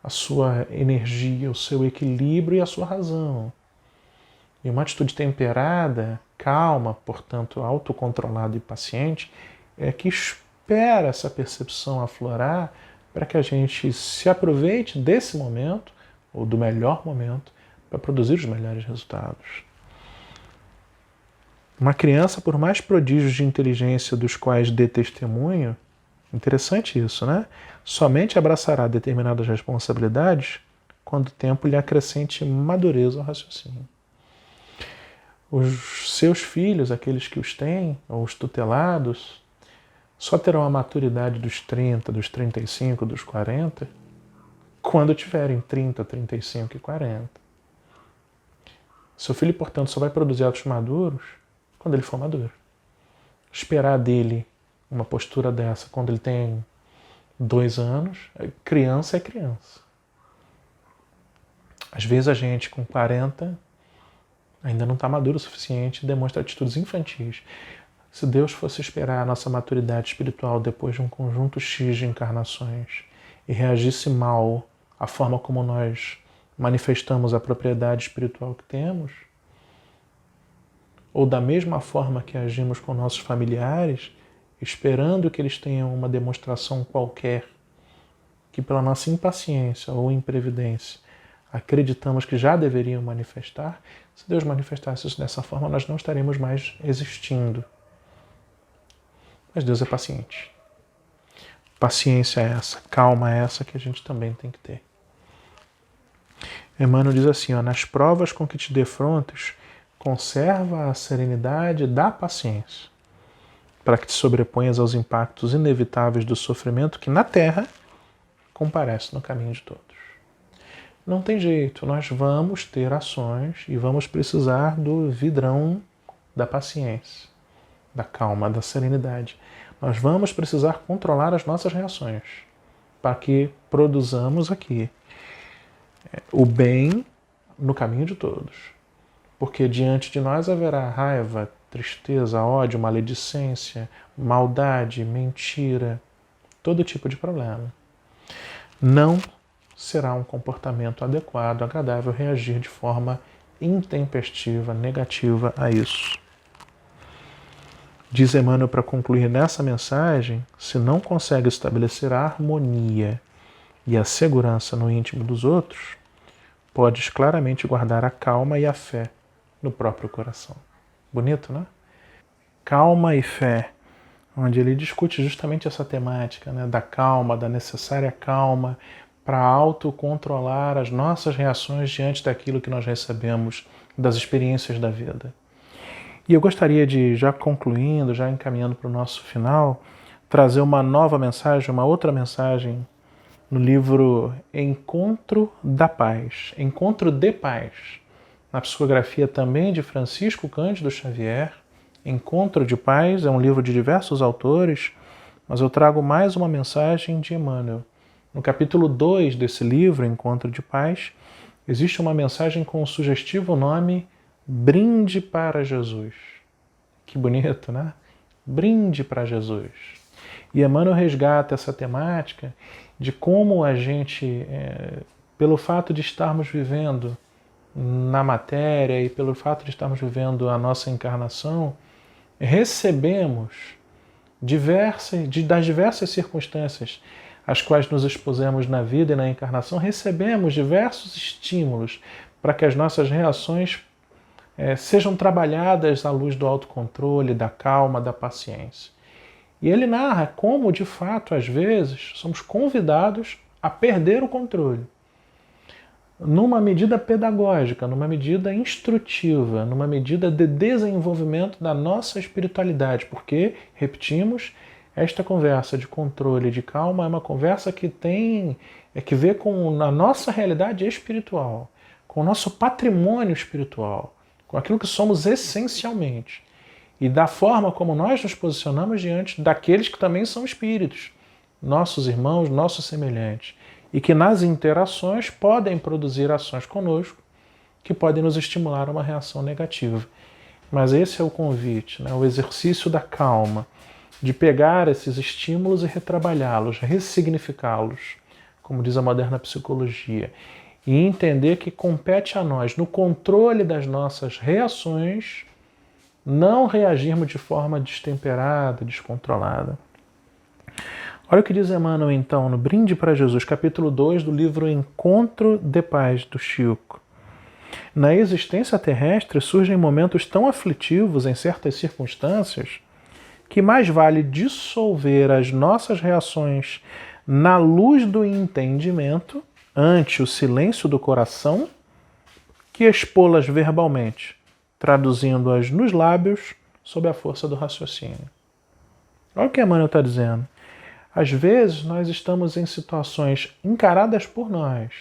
a sua energia, o seu equilíbrio e a sua razão. E uma atitude temperada, calma, portanto autocontrolada e paciente, é que espera essa percepção aflorar para que a gente se aproveite desse momento, ou do melhor momento, para produzir os melhores resultados. Uma criança, por mais prodígios de inteligência dos quais dê testemunho, interessante isso, né? Somente abraçará determinadas responsabilidades quando o tempo lhe acrescente madureza ao raciocínio. Os seus filhos, aqueles que os têm, ou os tutelados, só terão a maturidade dos 30, dos 35, dos 40, quando tiverem 30, 35 e 40. Seu filho, portanto, só vai produzir atos maduros quando ele for maduro. Esperar dele uma postura dessa quando ele tem 2 anos, criança é criança. Às vezes a gente com 40 ainda não está maduro o suficiente e demonstra atitudes infantis. Se Deus fosse esperar a nossa maturidade espiritual depois de um conjunto X de encarnações e reagisse mal à forma como nós manifestamos a propriedade espiritual que temos, ou da mesma forma que agimos com nossos familiares, esperando que eles tenham uma demonstração qualquer, que pela nossa impaciência ou imprevidência acreditamos que já deveriam manifestar, se Deus manifestasse isso dessa forma, nós não estaremos mais existindo. Mas Deus é paciente. Paciência é essa, calma é essa que a gente também tem que ter. Emmanuel diz assim, nas provas com que te defrontes, conserva a serenidade da paciência, para que te sobreponhas aos impactos inevitáveis do sofrimento que na Terra comparece no caminho de todos. Não tem jeito, nós vamos ter ações e vamos precisar do vidrão da paciência, da calma, da serenidade. Nós vamos precisar controlar as nossas reações para que produzamos aqui o bem no caminho de todos. Porque diante de nós haverá raiva, tristeza, ódio, maledicência, maldade, mentira, todo tipo de problema. Não será um comportamento adequado, agradável, reagir de forma intempestiva, negativa a isso. Diz Emmanuel para concluir nessa mensagem, se não consegue estabelecer a harmonia e a segurança no íntimo dos outros, podes claramente guardar a calma e a fé no próprio coração. Bonito, né? Calma e fé, onde ele discute justamente essa temática, né, da calma, da necessária calma, para autocontrolar as nossas reações diante daquilo que nós recebemos das experiências da vida. E eu gostaria de, já concluindo, já encaminhando para o nosso final, trazer uma nova mensagem, uma outra mensagem no livro Encontro da Paz, Encontro de Paz, na psicografia também de Francisco Cândido Xavier. Encontro de Paz é um livro de diversos autores, mas eu trago mais uma mensagem de Emmanuel. No capítulo 2 desse livro, Encontro de Paz, existe uma mensagem com o sugestivo nome Brinde para Jesus. Que bonito, né? Brinde para Jesus. E Emmanuel resgata essa temática de como a gente, pelo fato de estarmos vivendo na matéria e pelo fato de estarmos vivendo a nossa encarnação, recebemos das diversas circunstâncias às quais nos expusemos na vida e na encarnação, recebemos diversos estímulos para que as nossas reações sejam trabalhadas à luz do autocontrole, da calma, da paciência. E ele narra como, de fato, às vezes, somos convidados a perder o controle. Numa medida pedagógica, numa medida instrutiva, numa medida de desenvolvimento da nossa espiritualidade, porque, repetimos, esta conversa de controle e de calma é uma conversa que tem que ver com a nossa realidade espiritual, com o nosso patrimônio espiritual, com aquilo que somos essencialmente, e da forma como nós nos posicionamos diante daqueles que também são espíritos, nossos irmãos, nossos semelhantes, e que nas interações podem produzir ações conosco que podem nos estimular a uma reação negativa. Mas esse é o convite, né? O exercício da calma, de pegar esses estímulos e retrabalhá-los, ressignificá-los, como diz a moderna psicologia, e entender que compete a nós, no controle das nossas reações, não reagirmos de forma destemperada, descontrolada. Olha o que diz Emmanuel, então, no Brinde para Jesus, capítulo 2 do livro Encontro de Paz, do Chico. Na existência terrestre surgem momentos tão aflitivos em certas circunstâncias que mais vale dissolver as nossas reações na luz do entendimento ante o silêncio do coração que expô-las verbalmente, traduzindo-as nos lábios sob a força do raciocínio. Olha o que Emmanuel está dizendo. Às vezes nós estamos em situações encaradas por nós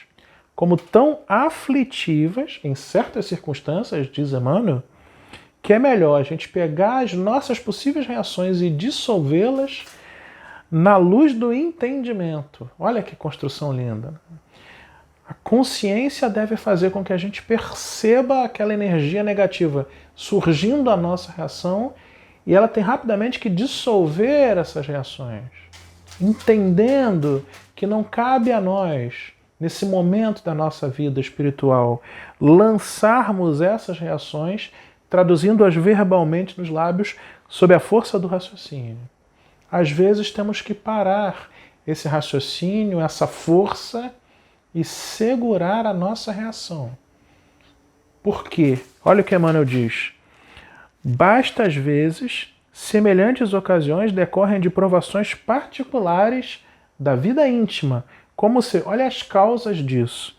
como tão aflitivas, em certas circunstâncias, diz Emmanuel, que é melhor a gente pegar as nossas possíveis reações e dissolvê-las na luz do entendimento. Olha que construção linda. A consciência deve fazer com que a gente perceba aquela energia negativa surgindo a nossa reação e ela tem rapidamente que dissolver essas reações, entendendo que não cabe a nós, nesse momento da nossa vida espiritual, lançarmos essas reações, traduzindo-as verbalmente nos lábios sob a força do raciocínio. Às vezes temos que parar esse raciocínio, essa força, e segurar a nossa reação. Por quê? Olha o que Emmanuel diz. Basta, às vezes, semelhantes ocasiões decorrem de provações particulares da vida íntima, como se, olha as causas disso,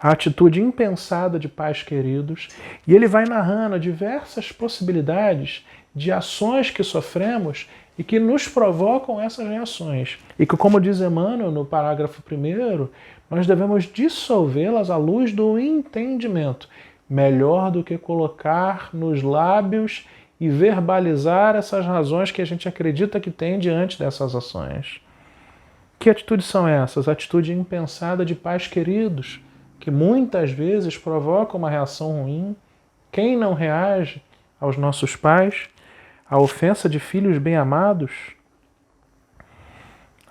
a atitude impensada de pais queridos, e ele vai narrando diversas possibilidades de ações que sofremos e que nos provocam essas reações. E que, como diz Emmanuel no parágrafo 1º, nós devemos dissolvê-las à luz do entendimento, melhor do que colocar nos lábios e verbalizar essas razões que a gente acredita que tem diante dessas ações. Que atitudes são essas? Atitude impensada de pais queridos, que muitas vezes provocam uma reação ruim. Quem não reage aos nossos pais? A ofensa de filhos bem-amados?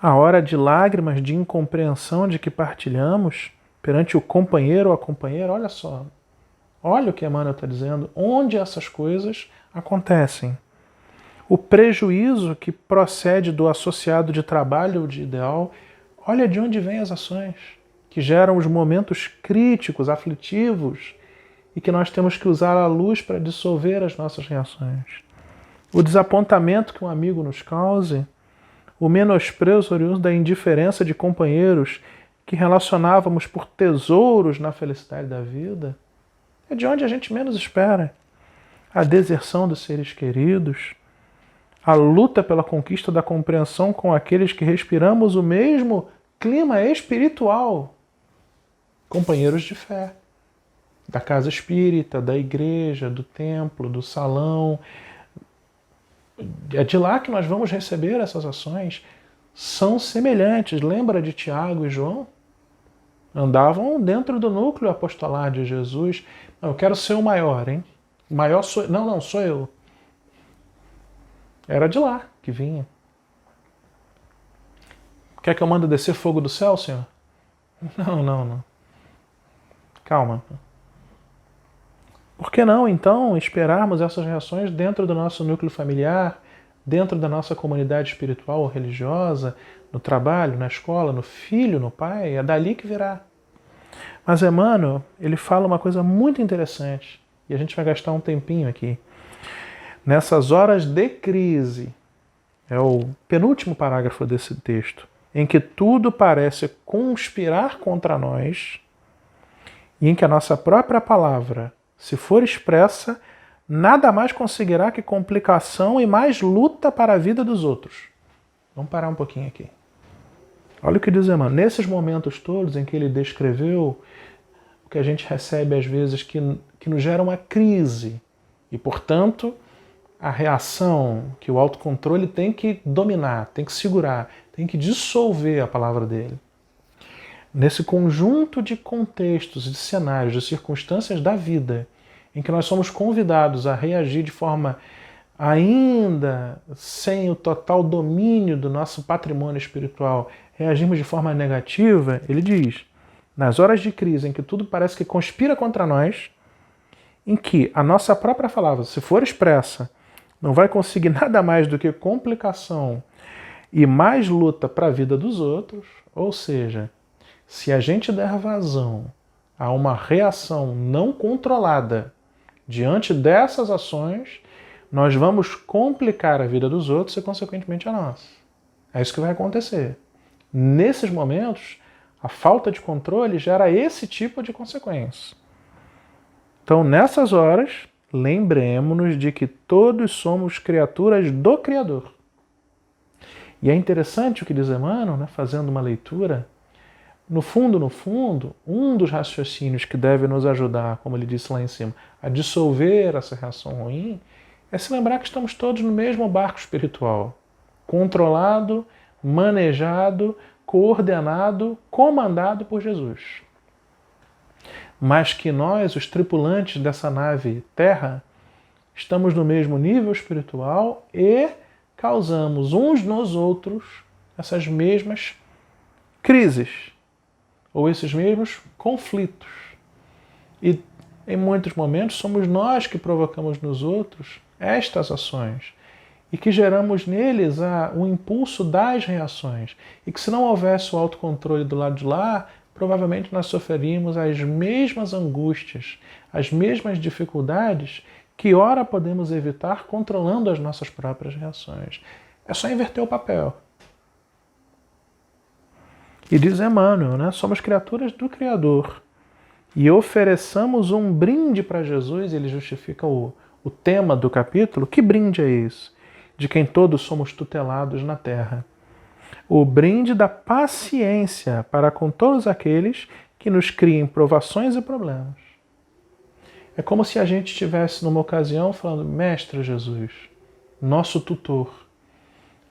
A hora de lágrimas, de incompreensão de que partilhamos perante o companheiro ou a companheira? Olha só, olha o que Emmanuel está dizendo, onde essas coisas acontecem. O prejuízo que procede do associado de trabalho ou de ideal, olha de onde vêm as ações que geram os momentos críticos, aflitivos, e que nós temos que usar a luz para dissolver as nossas reações. O desapontamento que um amigo nos cause, o menosprezo oriundo da indiferença de companheiros que relacionávamos por tesouros na felicidade da vida, é de onde a gente menos espera. A deserção dos seres queridos, a luta pela conquista da compreensão com aqueles que respiramos o mesmo clima espiritual, companheiros de fé, da casa espírita, da igreja, do templo, do salão. É de lá que nós vamos receber essas ações. São semelhantes. Lembra de Tiago e João? Andavam dentro do núcleo apostolar de Jesus. Não, eu quero ser o maior, hein? O maior sou eu. Não, sou eu. Era de lá que vinha. Quer que eu mande descer fogo do céu, Senhor? Não. Calma. Por que não, então, esperarmos essas reações dentro do nosso núcleo familiar, dentro da nossa comunidade espiritual ou religiosa, no trabalho, na escola, no filho, no pai? É dali que virá. Mas Emmanuel, ele fala uma coisa muito interessante, e a gente vai gastar um tempinho aqui. Nessas horas de crise, é o penúltimo parágrafo desse texto, em que tudo parece conspirar contra nós, e em que a nossa própria palavra, se for expressa, nada mais conseguirá que complicação e mais luta para a vida dos outros. Vamos parar um pouquinho aqui. Olha o que diz Emmanuel. Nesses momentos todos em que ele descreveu o que a gente recebe às vezes que nos gera uma crise e, portanto, a reação que o autocontrole tem que dominar, tem que segurar, tem que dissolver a palavra dele. Nesse conjunto de contextos, de cenários, de circunstâncias da vida, em que nós somos convidados a reagir de forma ainda sem o total domínio do nosso patrimônio espiritual, reagimos de forma negativa, ele diz, nas horas de crise em que tudo parece que conspira contra nós, em que a nossa própria palavra, se for expressa, não vai conseguir nada mais do que complicação e mais luta para a vida dos outros, ou seja, se a gente der vazão a uma reação não controlada diante dessas ações, nós vamos complicar a vida dos outros e, consequentemente, a nossa. É isso que vai acontecer. Nesses momentos, A falta de controle gera esse tipo de consequência. Então, nessas horas, lembremos-nos de que todos somos criaturas do Criador. E é interessante o que diz Emmanuel, né, fazendo uma leitura. No fundo, um dos raciocínios que deve nos ajudar, como ele disse lá em cima, a dissolver essa reação ruim, é se lembrar que estamos todos no mesmo barco espiritual, controlado, manejado, coordenado, comandado por Jesus. Mas que nós, os tripulantes dessa nave Terra, estamos no mesmo nível espiritual e causamos uns nos outros essas mesmas crises, ou esses mesmos conflitos. E em muitos momentos somos nós que provocamos nos outros estas ações e que geramos neles o impulso das reações. E que se não houvesse o autocontrole do lado de lá, provavelmente nós sofreríamos as mesmas angústias, as mesmas dificuldades que ora podemos evitar controlando as nossas próprias reações. É só inverter o papel. E diz Emmanuel, né? Somos criaturas do Criador. E ofereçamos um brinde para Jesus, ele justifica o tema do capítulo. Que brinde é esse? De quem todos somos tutelados na terra. O brinde da paciência para com todos aqueles que nos criem provações e problemas. É como se a gente estivesse numa ocasião falando, Mestre Jesus, nosso tutor,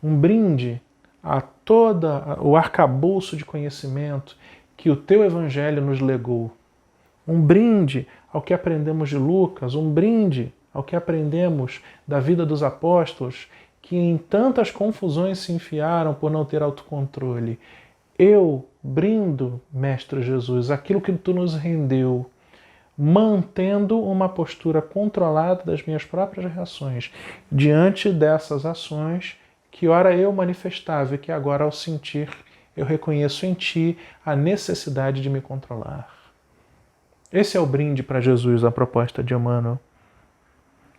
um brinde a todo o arcabouço de conhecimento que o teu Evangelho nos legou. Um brinde ao que aprendemos de Lucas, um brinde ao que aprendemos da vida dos apóstolos, que em tantas confusões se enfiaram por não ter autocontrole. Eu brindo, Mestre Jesus, aquilo que tu nos rendeu, mantendo uma postura controlada das minhas próprias reações diante dessas ações que ora eu manifestava e que agora, ao sentir, eu reconheço em ti a necessidade de me controlar. Esse é o brinde para Jesus, a proposta de Emmanuel.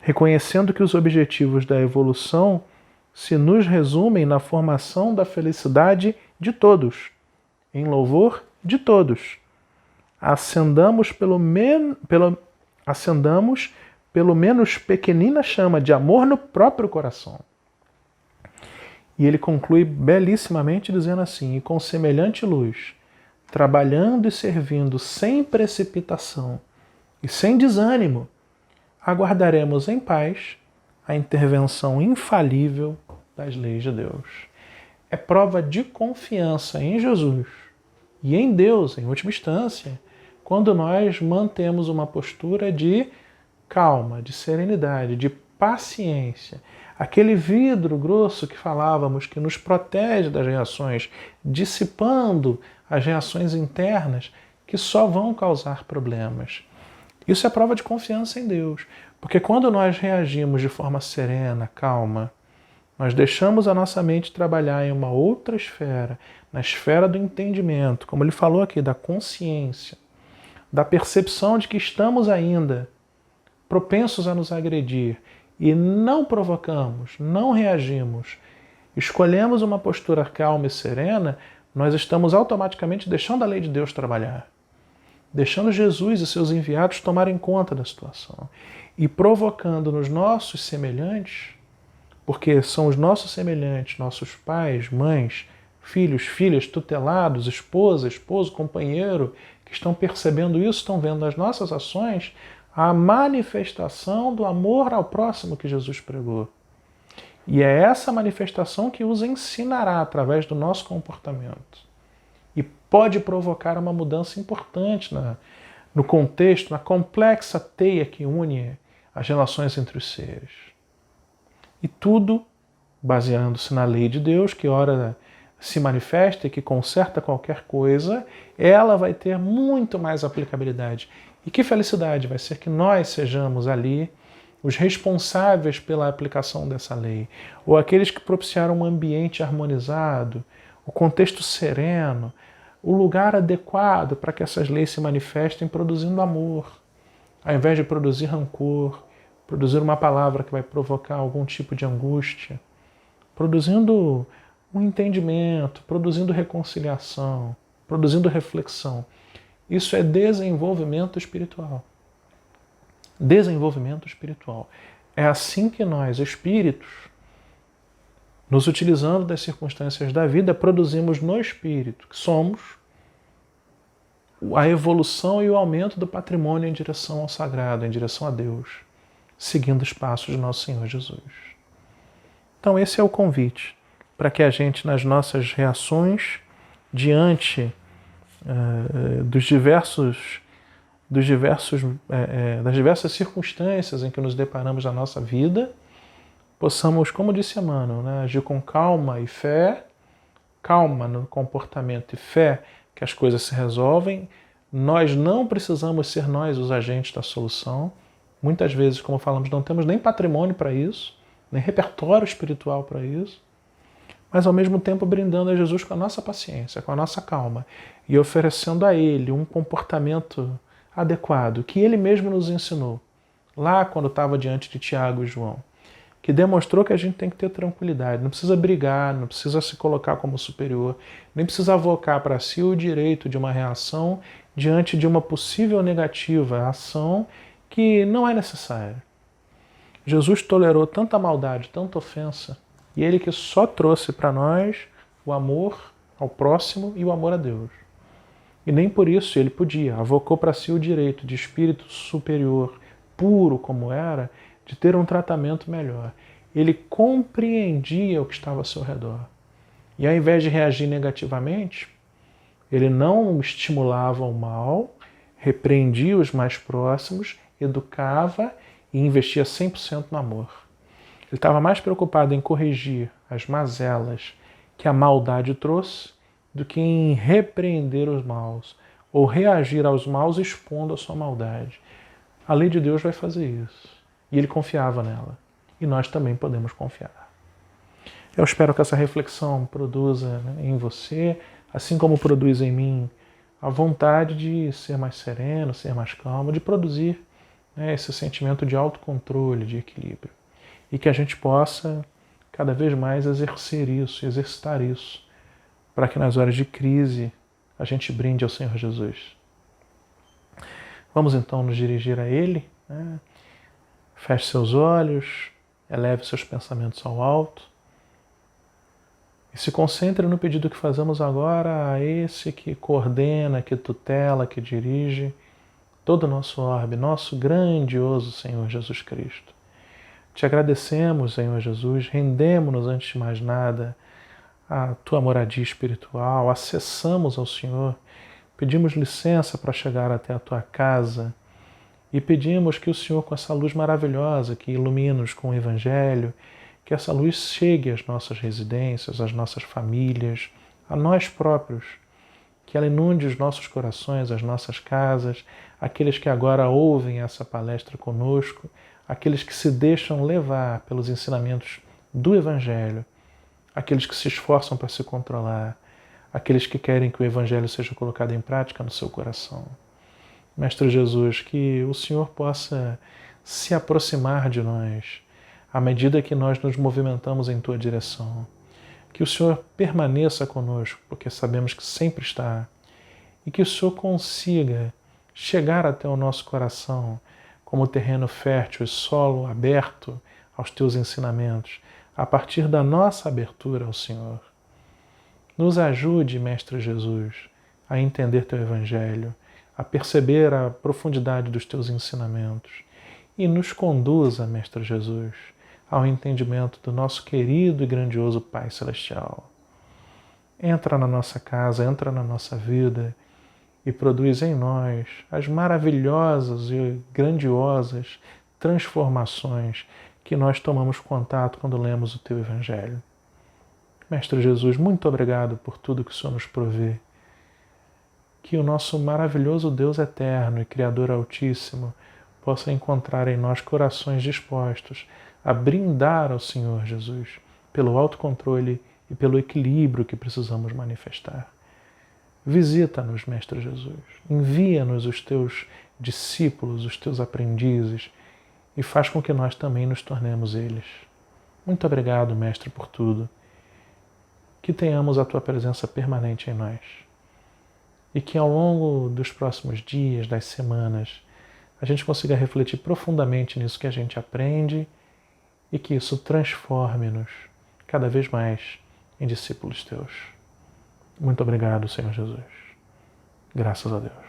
Reconhecendo que os objetivos da evolução se nos resumem na formação da felicidade de todos, em louvor de todos. Acendamos pelo menos pequenina chama de amor no próprio coração. E ele conclui belíssimamente dizendo assim, e com semelhante luz, trabalhando e servindo sem precipitação e sem desânimo, aguardaremos em paz a intervenção infalível das leis de Deus. É prova de confiança em Jesus e em Deus, em última instância, quando nós mantemos uma postura de calma, de serenidade, de paciência. Aquele vidro grosso que falávamos que nos protege das reações, dissipando as reações internas que só vão causar problemas. Isso é prova de confiança em Deus, porque quando nós reagimos de forma serena, calma, nós deixamos a nossa mente trabalhar em uma outra esfera, na esfera do entendimento, como ele falou aqui, da consciência, da percepção de que estamos ainda propensos a nos agredir e não provocamos, não reagimos, escolhemos uma postura calma e serena, nós estamos automaticamente deixando a lei de Deus trabalhar, deixando Jesus e seus enviados tomarem conta da situação e provocando nos nossos semelhantes, porque são os nossos semelhantes, nossos pais, mães, filhos, filhas, tutelados, esposa, esposo, companheiro, que estão percebendo isso, estão vendo nas nossas ações a manifestação do amor ao próximo que Jesus pregou. E é essa manifestação que os ensinará através do nosso comportamento. E pode provocar uma mudança importante no contexto, na complexa teia que une as relações entre os seres. E tudo baseando-se na lei de Deus, que ora se manifesta e que conserta qualquer coisa, ela vai ter muito mais aplicabilidade. E que felicidade vai ser que nós sejamos ali os responsáveis pela aplicação dessa lei, ou aqueles que propiciaram um ambiente harmonizado, o contexto sereno, o lugar adequado para que essas leis se manifestem produzindo amor, ao invés de produzir rancor, produzir uma palavra que vai provocar algum tipo de angústia, produzindo um entendimento, produzindo reconciliação, produzindo reflexão. Isso é desenvolvimento espiritual. Desenvolvimento espiritual. É assim que nós, espíritos, nos utilizando das circunstâncias da vida, produzimos no espírito, que somos a evolução e o aumento do patrimônio em direção ao sagrado, em direção a Deus, seguindo os passos de nosso Senhor Jesus. Então esse é o convite, para que a gente, nas nossas reações, diante das diversas circunstâncias em que nos deparamos na nossa vida, possamos, como disse Emmanuel, né, agir com calma e fé, calma no comportamento e fé que as coisas se resolvem. Nós não precisamos ser nós os agentes da solução. Muitas vezes, como falamos, não temos nem patrimônio para isso, nem repertório espiritual para isso, mas ao mesmo tempo brindando a Jesus com a nossa paciência, com a nossa calma e oferecendo a Ele um comportamento adequado, que Ele mesmo nos ensinou, lá quando estava diante de Tiago e João, que demonstrou que a gente tem que ter tranquilidade, não precisa brigar, não precisa se colocar como superior, nem precisa avocar para si o direito de uma reação diante de uma possível negativa ação que não é necessária. Jesus tolerou tanta maldade, tanta ofensa, e Ele que só trouxe para nós o amor ao próximo e o amor a Deus. E nem por isso Ele podia, avocou para si o direito de espírito superior, puro como era, de ter um tratamento melhor. Ele compreendia o que estava ao seu redor. E ao invés de reagir negativamente, ele não estimulava o mal, repreendia os mais próximos, educava e investia 100% no amor. Ele estava mais preocupado em corrigir as mazelas que a maldade trouxe do que em repreender os maus ou reagir aos maus expondo a sua maldade. A lei de Deus vai fazer isso. E ele confiava nela. E nós também podemos confiar. Eu espero que essa reflexão produza, né, em você, assim como produz em mim, a vontade de ser mais sereno, ser mais calmo, de produzir, né, esse sentimento de autocontrole, de equilíbrio. E que a gente possa cada vez mais exercer isso, exercitar isso, para que nas horas de crise a gente brinde ao Senhor Jesus. Vamos então nos dirigir a Ele, né? Feche seus olhos, eleve seus pensamentos ao alto e se concentre no pedido que fazemos agora a esse que coordena, que tutela, que dirige todo o nosso orbe, nosso grandioso Senhor Jesus Cristo. Te agradecemos, Senhor Jesus, rendemos-nos antes de mais nada à Tua moradia espiritual, acessamos ao Senhor, pedimos licença para chegar até a Tua casa, e pedimos que o Senhor, com essa luz maravilhosa que ilumina-nos com o Evangelho, que essa luz chegue às nossas residências, às nossas famílias, a nós próprios, que ela inunde os nossos corações, as nossas casas, aqueles que agora ouvem essa palestra conosco, aqueles que se deixam levar pelos ensinamentos do Evangelho, aqueles que se esforçam para se controlar, aqueles que querem que o Evangelho seja colocado em prática no seu coração. Mestre Jesus, que o Senhor possa se aproximar de nós à medida que nós nos movimentamos em Tua direção. Que o Senhor permaneça conosco, porque sabemos que sempre está. E que o Senhor consiga chegar até o nosso coração como terreno fértil e solo aberto aos Teus ensinamentos, a partir da nossa abertura ao Senhor. Nos ajude, Mestre Jesus, a entender Teu Evangelho, a perceber a profundidade dos Teus ensinamentos e nos conduza, Mestre Jesus, ao entendimento do nosso querido e grandioso Pai Celestial. Entra na nossa casa, entra na nossa vida e produz em nós as maravilhosas e grandiosas transformações que nós tomamos contato quando lemos o Teu Evangelho. Mestre Jesus, muito obrigado por tudo que o Senhor nos provê. Que o nosso maravilhoso Deus eterno e Criador Altíssimo possa encontrar em nós corações dispostos a brindar ao Senhor Jesus pelo autocontrole e pelo equilíbrio que precisamos manifestar. Visita-nos, Mestre Jesus, envia-nos os Teus discípulos, os Teus aprendizes e faz com que nós também nos tornemos eles. Muito obrigado, Mestre, por tudo. Que tenhamos a Tua presença permanente em nós. e que ao longo dos próximos dias, das semanas, a gente consiga refletir profundamente nisso que a gente aprende e que isso transforme-nos cada vez mais em discípulos teus. Muito obrigado, Senhor Jesus. Graças a Deus.